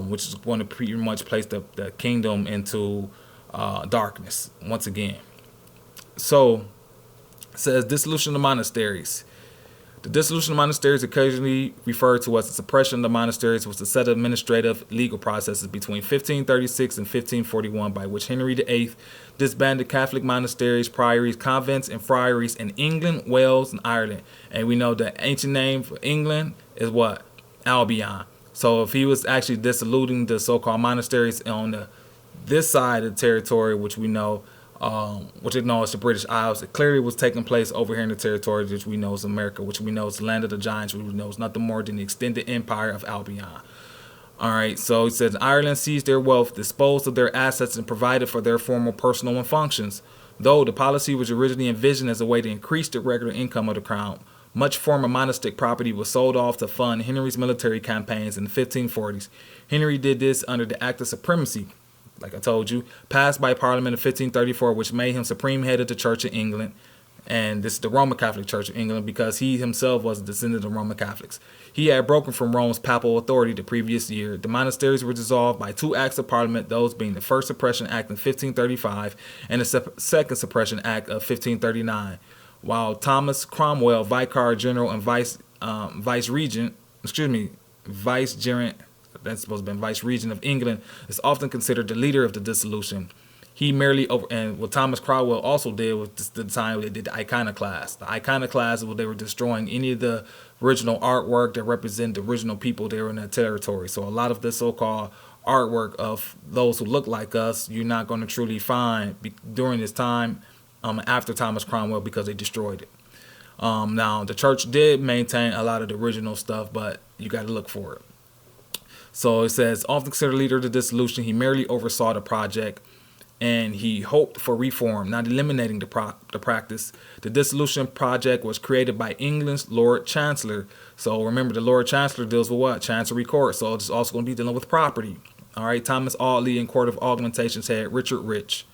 which is going to pretty much place the kingdom into darkness once again. So it says dissolution of monasteries. The dissolution of monasteries, occasionally referred to as the suppression of the monasteries, was the set of administrative legal processes between 1536 and 1541 by which Henry VIII disbanded Catholic monasteries, priories, convents, and friaries in England, Wales, and Ireland. And we know the ancient name for England is what? Albion. So if he was actually dissoluting the so-called monasteries on this side of the territory, which we know, which is known as the British Isles, it clearly was taking place over here in the territory which we know is America, which we know is the land of the giants, which we know is nothing more than the extended empire of Albion. All right, so it says Ireland seized their wealth, disposed of their assets, and provided for their formal personal functions. Though the policy was originally envisioned as a way to increase the regular income of the crown, much former monastic property was sold off to fund Henry's military campaigns in the 1540s. Henry did this under the Act of Supremacy, like I told you, passed by Parliament in 1534, which made him supreme head of the Church of England. And this is the Roman Catholic Church of England because he himself was a descendant of Roman Catholics. He had broken from Rome's papal authority the previous year. The monasteries were dissolved by 2 acts of Parliament, those being the First Suppression Act in 1535 and the Second Suppression Act of 1539. While Thomas Cromwell, Vicar General and Vicegerent, that's supposed to be Vice Regent of England, is often considered the leader of the dissolution. He merely and what Thomas Cromwell also did was the time they did the iconoclast. The iconoclast was they were destroying any of the original artwork that represented the original people there in that territory. So a lot of the so-called artwork of those who look like us, you're not going to truly find during this time after Thomas Cromwell because they destroyed it. Now, the church did maintain a lot of the original stuff, but you got to look for it. So it says, often considered leader of the dissolution, he merely oversaw the project and he hoped for reform, not eliminating the practice. The dissolution project was created by England's Lord Chancellor. So remember, the Lord Chancellor deals with what? Chancery Court. So it's also going to be dealing with property. All right, Thomas Audley and Court of Augmentation's head, Richard Rich.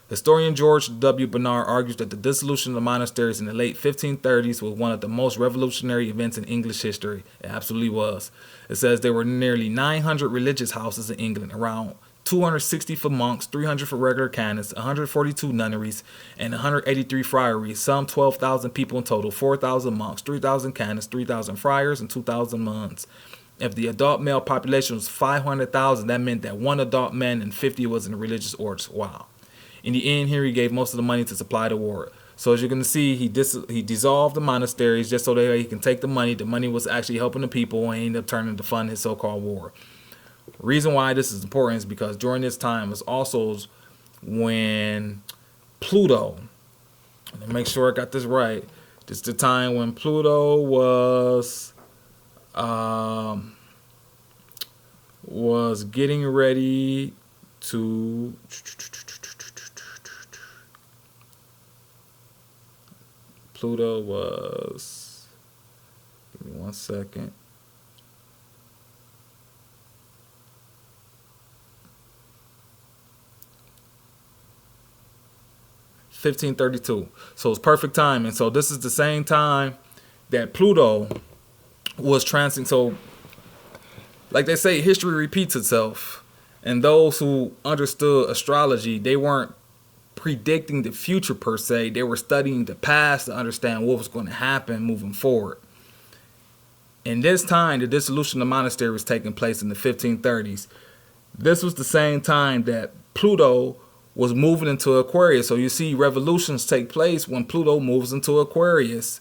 Historian George W. Bernard argues that the dissolution of the monasteries in the late 1530s was one of the most revolutionary events in English history. It absolutely was. It says there were nearly 900 religious houses in England, around 260 for monks, 300 for regular canons, 142 nunneries, and 183 friaries, some 12,000 people in total, 4,000 monks, 3,000 canons, 3,000 friars, and 2,000 nuns. If the adult male population was 500,000, that meant that 1 adult man and 50 was in the religious orders. Wow. In the end, Henry gave most of the money to supply the war. So as you're going to see, he dissolved the monasteries just so that he can take the money. The money was actually helping the people and ended up turning to fund his so-called war. Reason why this is important is because during this time was also when Pluto, let me make sure I got this right. This is the time when Pluto was getting ready to Pluto was, give me 1 second. (1532). So it's perfect time. And so this is the same time that Pluto was transiting. So like they say, history repeats itself. And those who understood astrology, they weren't predicting the future per se. They were studying the past to understand what was going to happen moving forward. In this time, the dissolution of the monastery was taking place in the 1530s. This was the same time that Pluto was moving into Aquarius. So you see revolutions take place when Pluto moves into Aquarius.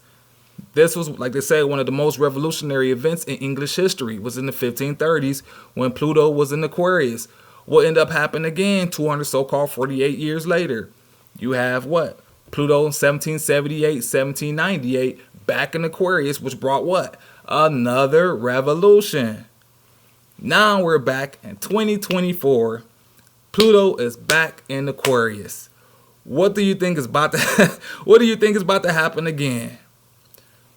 This was, like they say, one of the most revolutionary events in English history. Was in the 1530s when Pluto was in Aquarius. What ended up happening again 200 so-called 48 years later? You have what? Pluto in 1778, 1798 back in Aquarius, which brought what? Another revolution. Now we're back in 2024. Pluto is back in Aquarius. What do you think is about to what do you think is about to happen again?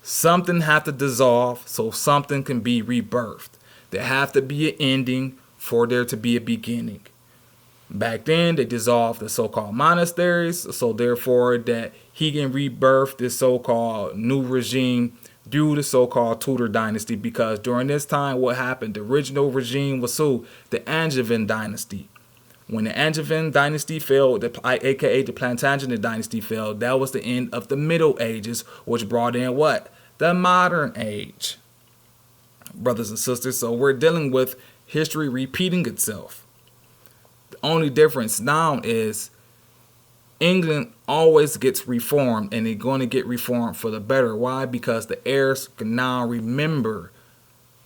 Something have to dissolve so something can be rebirthed. There have to be an ending for there to be a beginning. Back then, they dissolved the so-called monasteries, so therefore that he can rebirth this so-called new regime through the so-called Tudor dynasty, because during this time, what happened? The original regime was who? The Angevin dynasty. When the Angevin dynasty fell, aka the Plantagenet dynasty fell, that was the end of the Middle Ages, which brought in what? The modern age. Brothers and sisters, so we're dealing with history repeating itself. The only difference now is England always gets reformed, and they're going to get reformed for the better. Why? Because the heirs can now remember.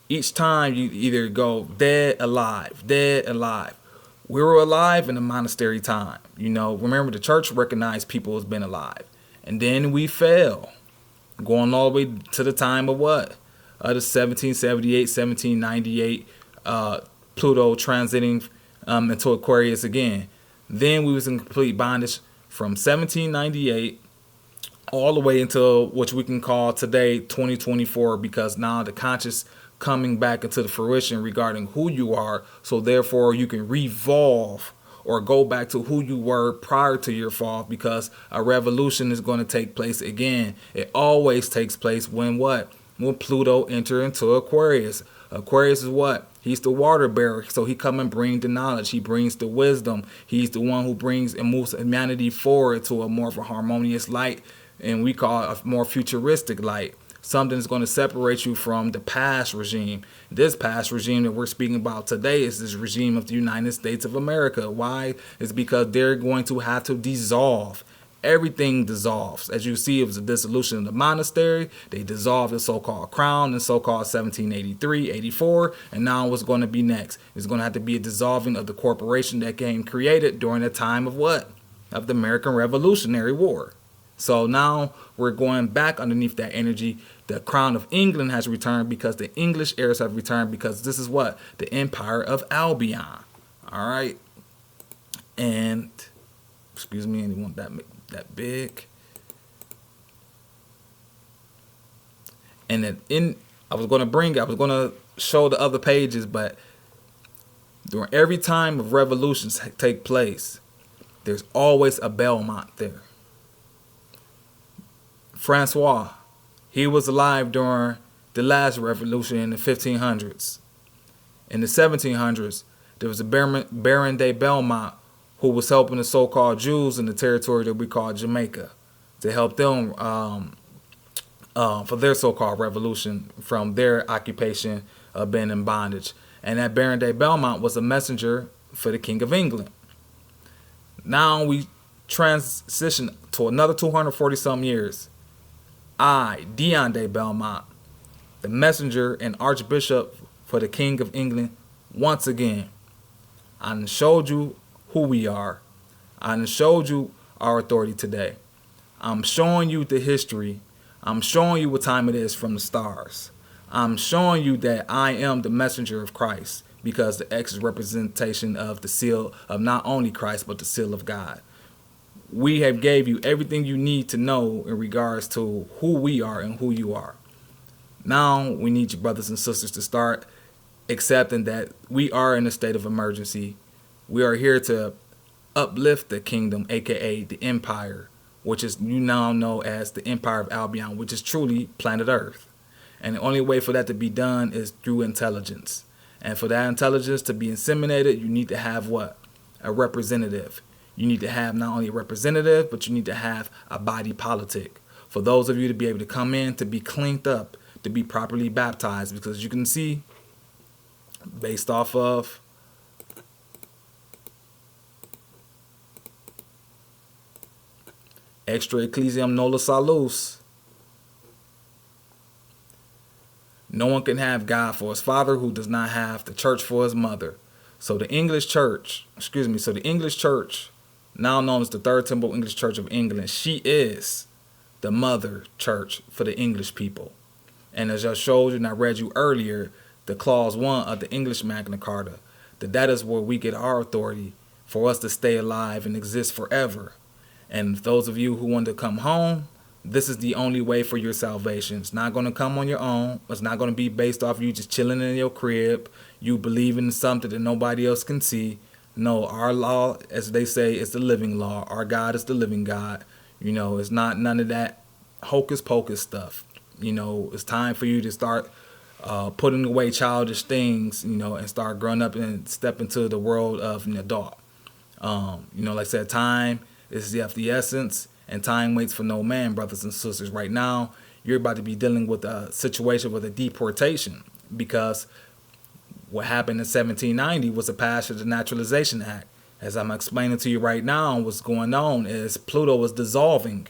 Each time you either go dead, alive, dead, alive. We were alive in the monastery time. You know, remember the church recognized people as been alive. And then we fell. Going all the way to the time of what? The 1778, 1798, Pluto transiting into Aquarius again. Then we was in complete bondage from 1798 all the way until what we can call today 2024, because now the conscious coming back into the fruition regarding who you are, so therefore you can revolve or go back to who you were prior to your fall, because a revolution is going to take place again. It always takes place when what? When Pluto enter into Aquarius. Aquarius is what? He's the water bearer, so he come and bring the knowledge. He brings the wisdom. He's the one who brings and moves humanity forward to a more of a harmonious light, and we call it a more futuristic light. Something that's going to separate you from the past regime. This past regime that we're speaking about today is this regime of the United States of America. Why? It's because they're going to have to dissolve. Everything dissolves. As you see, it was a dissolution of the monastery. They dissolved the so-called crown in so-called 1783, 84. And now what's going to be next? It's going to have to be a dissolving of the corporation that came created during the time of what? Of the American Revolutionary War. So now we're going back underneath that energy. The crown of England has returned because the English heirs have returned, because this is what? The Empire of Albion. All right. And, excuse me, anyone that big. And then I was going to show the other pages, but during every time of revolutions take place, there's always a Belmont there. Francois, he was alive during the last revolution in the 1500s. In the 1700s, there was a Baron de Belmont who was helping the so-called Jews in the territory that we call Jamaica to help them for their so-called revolution from their occupation of being in bondage. And that Baron de Belmont was a messenger for the King of England. Now we transition to another 240-some years. I, Dion de Belmont, the messenger and archbishop for the King of England, once again. I done showed you who we are. I done showed you our authority today. I'm showing you the history. I'm showing you what time it is from the stars. I'm showing you that I am the messenger of Christ, because the X is representation of the seal of not only Christ, but the seal of God. We have gave you everything you need to know in regards to who we are and who you are. Now we need you, brothers and sisters, to start accepting that we are in a state of emergency. We are here to uplift the kingdom, aka the empire, which is you now know as the Empire of Albion, which is truly planet Earth. And the only way for that to be done is through intelligence. And for that intelligence to be inseminated, you need to have what? A representative. You need to have not only a representative, but you need to have a body politic. For those of you to be able to come in, to be cleaned up, to be properly baptized. Because you can see, based off of extra ecclesiam nola salus, No one can have God for his father who does not have the church for his mother. So the English church, now known as the Third Temple English Church of England, she is the mother church for the English people. And as I showed you and I read you earlier, the clause 1 of the English Magna Carta, that is where we get our authority for us to stay alive and exist forever. And those of you who want to come home, this is the only way for your salvation. It's not going to come on your own. It's not going to be based off you just chilling in your crib, you believing in something that nobody else can see. No, our law, as they say, is the living law. Our God is the living God. It's not none of that hocus pocus stuff. It's time for you to start putting away childish things, and start growing up and step into the world of an adult. Like I said, time is of the essence, and time waits for no man, brothers and sisters. Right now, you're about to be dealing with a situation with a deportation, because what happened in 1790 was a passage of the Naturalization Act. As I'm explaining to you right now, what's going on is Pluto was dissolving.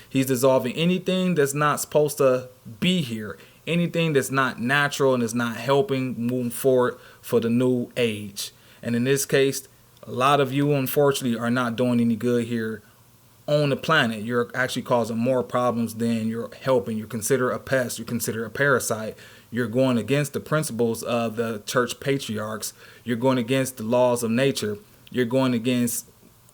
He's dissolving anything that's not supposed to be here, anything that's not natural and is not helping move forward for the new age. And in this case, a lot of you, unfortunately, are not doing any good here on the planet. You're actually causing more problems than you're helping. You're considered a pest. You're considered a parasite. You're going against the principles of the church patriarchs. You're going against the laws of nature. You're going against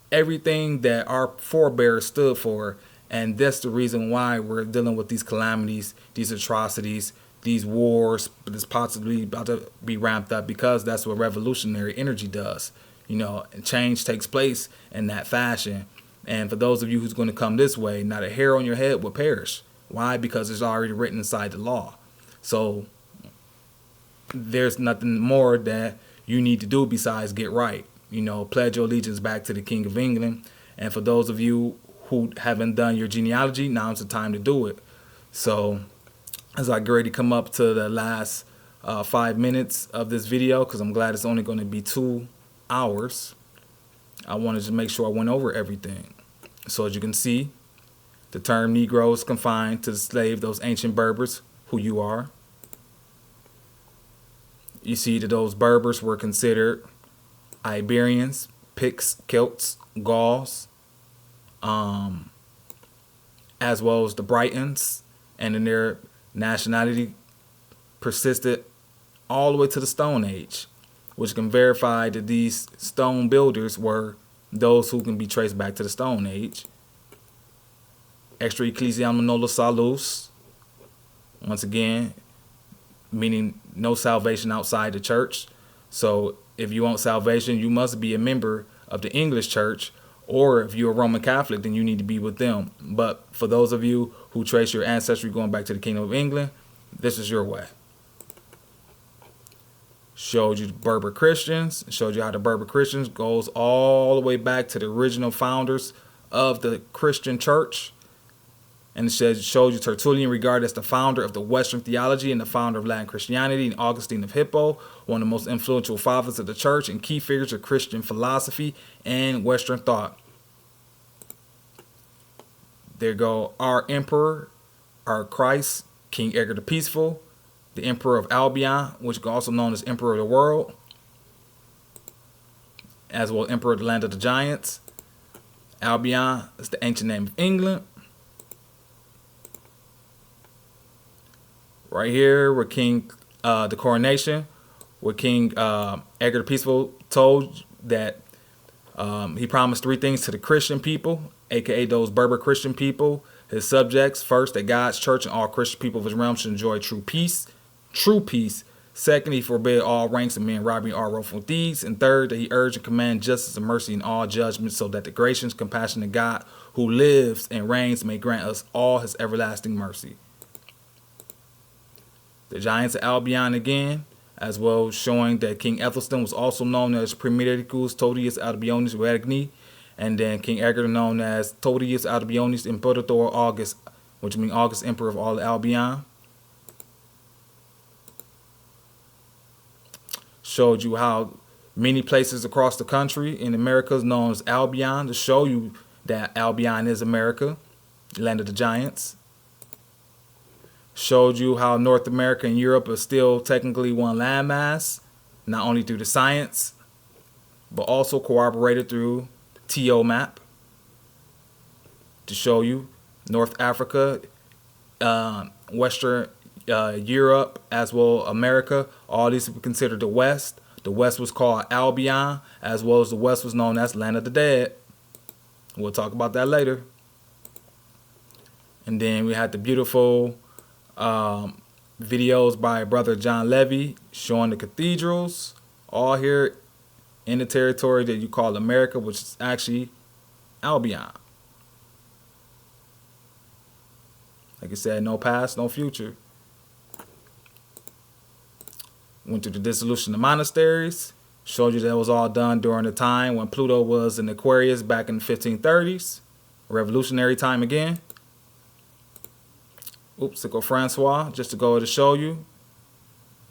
everything that our forebears stood for. And that's the reason why we're dealing with these calamities, these atrocities, these wars that's possibly about to be ramped up, because that's what revolutionary energy does. And change takes place in that fashion. And for those of you who's going to come this way, not a hair on your head will perish. Why? Because it's already written inside the law. So there's nothing more that you need to do besides get right. Pledge your allegiance back to the King of England. And for those of you who haven't done your genealogy, now is the time to do it. So as I get ready to come up to the last 5 minutes of this video, because I'm glad it's only going to be 2 hours, I wanted to make sure I went over everything. So as you can see, the term Negro is confined to the slave, those ancient Berbers, who you are. You see that those Berbers were considered Iberians, Picts, Celts, Gauls, as well as the Britons, and in their nationality persisted all the way to the Stone Age, which can verify that these stone builders were those who can be traced back to the Stone Age. Extra ecclesiam nulla salus, once again, meaning no salvation outside the church. So if you want salvation, you must be a member of the English church, or if you're a Roman Catholic, then you need to be with them. But for those of you who trace your ancestry going back to the Kingdom of England, this is your way. Showed you the Berber Christians, showed you how the Berber Christians goes all the way back to the original founders of the Christian church. And it showed you Tertullian regarded as the founder of the Western theology and the founder of Latin Christianity, and Augustine of Hippo, one of the most influential fathers of the church and key figures of Christian philosophy and Western thought. There go our emperor, our Christ, King Edgar the Peaceful, the Emperor of Albion, which is also known as Emperor of the World, as well as Emperor of the Land of the Giants. Albion is the ancient name of England. Right here, where the coronation, where King Edgar the Peaceful told that he promised 3 things to the Christian people, aka those Berber Christian people, his subjects. First, that God's church and all Christian people of his realm should enjoy true peace. Second, he forbade all ranks of men robbery and all wrongful deeds. And third, that he urged and commanded justice and mercy in all judgments, so that the gracious, compassionate God who lives and reigns may grant us all his everlasting mercy. The Giants of Albion again, as well, showing that King Ethelstan was also known as Primiericus Totius Albionis Regni, and then King Edgar known as Totius Albionis Imperator August, which means August Emperor of all Albion. Showed you how many places across the country in America is known as Albion, to show you that Albion is America, land of the giants. Showed you how North America and Europe are still technically one landmass, not only through the science, but also corroborated through TO map to show you North Africa, Western Europe, as well America. All these are considered the West. The West was called Albion, as well as the West was known as Land of the Dead. We'll talk about that later. And then we had the beautiful videos by brother Jon Levi showing the cathedrals, all here in the territory that you call America, which is actually Albion. Like I said, no past, no future. Went through the dissolution of monasteries. Showed you that was all done during the time when Pluto was in Aquarius back in the 1530s. Revolutionary time again. Oops, to go Francois, just to go to show you.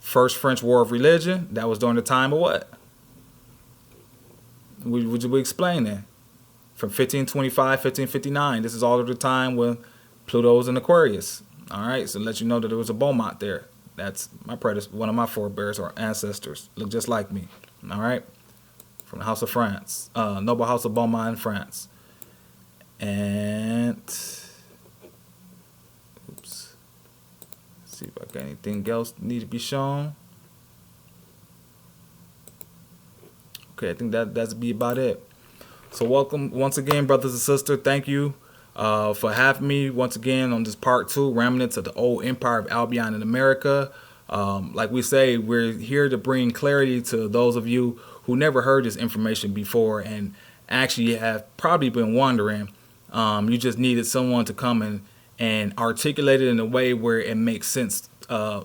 First French War of Religion. That was during the time of what? Would you explain that? From 1525, 1559. This is all of the time when Pluto was in Aquarius. All right, so let you know that there was a Belmont there. That's my one of my forebears or ancestors. Look just like me. All right, from the House of France, noble House of Belmont in France. And oops, let's see if I got anything else need to be shown. Okay, I think that's be about it. So welcome once again, brothers and sisters. Thank you for having me once again on this part 2, Remnants of the Old Empire of Albion in America. Like we say, we're here to bring clarity to those of you who never heard this information before and actually have probably been wondering. You just needed someone to come and articulate it in a way where it makes sense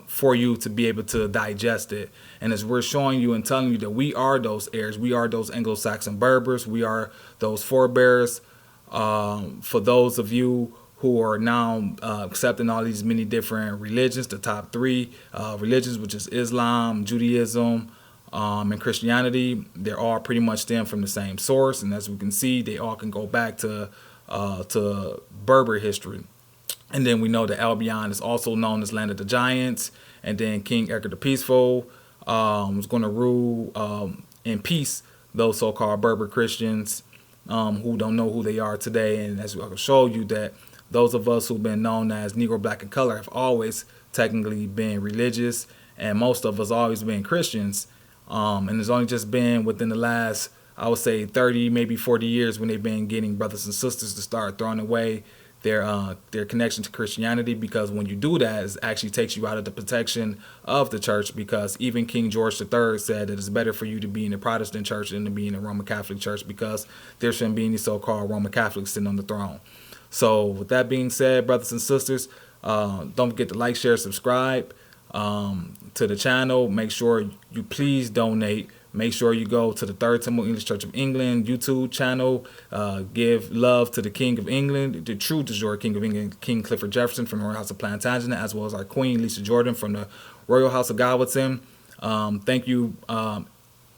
for you to be able to digest it. And as we're showing you and telling you that we are those heirs, we are those Anglo-Saxon Berbers, we are those forebears. For those of you who are now accepting all these many different religions, the top 3 religions, which is Islam, Judaism, and Christianity, they're all pretty much stem from the same source. And as we can see, they all can go back to Berber history. And then we know that Albion is also known as Land of the Giants. And then King Edgar the Peaceful was going to rule in peace those so-called Berber Christians who don't know who they are today. And as I show you that those of us who've been known as Negro, Black, and Color have always technically been religious. And most of us always been Christians. And it's only just been within the last, I would say, 30, maybe 40 years when they've been getting brothers and sisters to start throwing away their connection to Christianity, because when you do that, it actually takes you out of the protection of the church, because even King George III said that it's better for you to be in a Protestant church than to be in a Roman Catholic church, because there shouldn't be any so-called Roman Catholics sitting on the throne. So with that being said, brothers and sisters, don't forget to like, share, subscribe to the channel. Make sure you please donate. Make sure you go to the Third Temple English Church of England YouTube channel. Give love to the King of England, the true de jure King of England, King Clifford Jefferson from the Royal House of Plantagenet, as well as our Queen Lisa Jordan from the Royal House of Galveston. Thank you,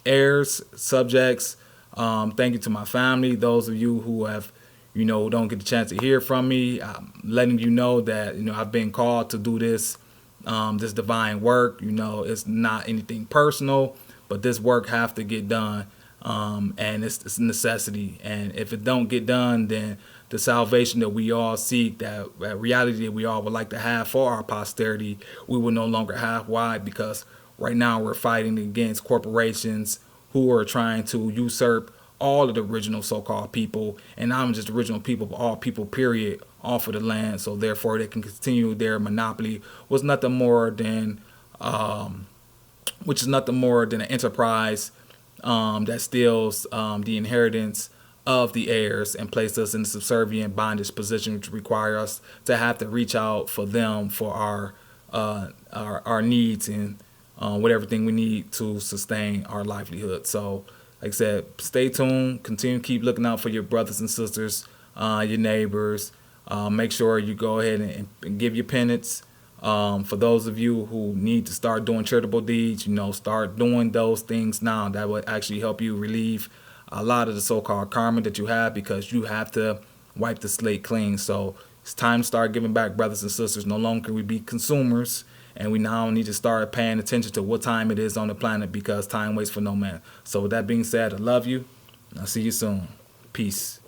heirs, subjects. Thank you to my family. Those of you who have, don't get the chance to hear from me. I'm letting you know that, I've been called to do this divine work. It's not anything personal. But this work have to get done, and it's a necessity. And if it don't get done, then the salvation that we all seek, that reality that we all would like to have for our posterity, we will no longer have. Why? Because right now we're fighting against corporations who are trying to usurp all of the original so-called people, and not just original people, but all people, period, off of the land. So therefore, they can continue their monopoly, was nothing more than an enterprise that steals the inheritance of the heirs and places us in a subservient bondage position, which require us to have to reach out for them for our needs and whatever thing we need to sustain our livelihood. So, like I said, stay tuned. Continue to keep looking out for your brothers and sisters, your neighbors. Make sure you go ahead and give your penance. For those of you who need to start doing charitable deeds, start doing those things now. That would actually help you relieve a lot of the so-called karma that you have, because you have to wipe the slate clean. So It's time to start giving back, brothers and sisters. No longer can we be consumers, and we now need to start paying attention to what time it is on the planet, because time waits for no man. So with that being said, I love you. I'll see you soon. Peace.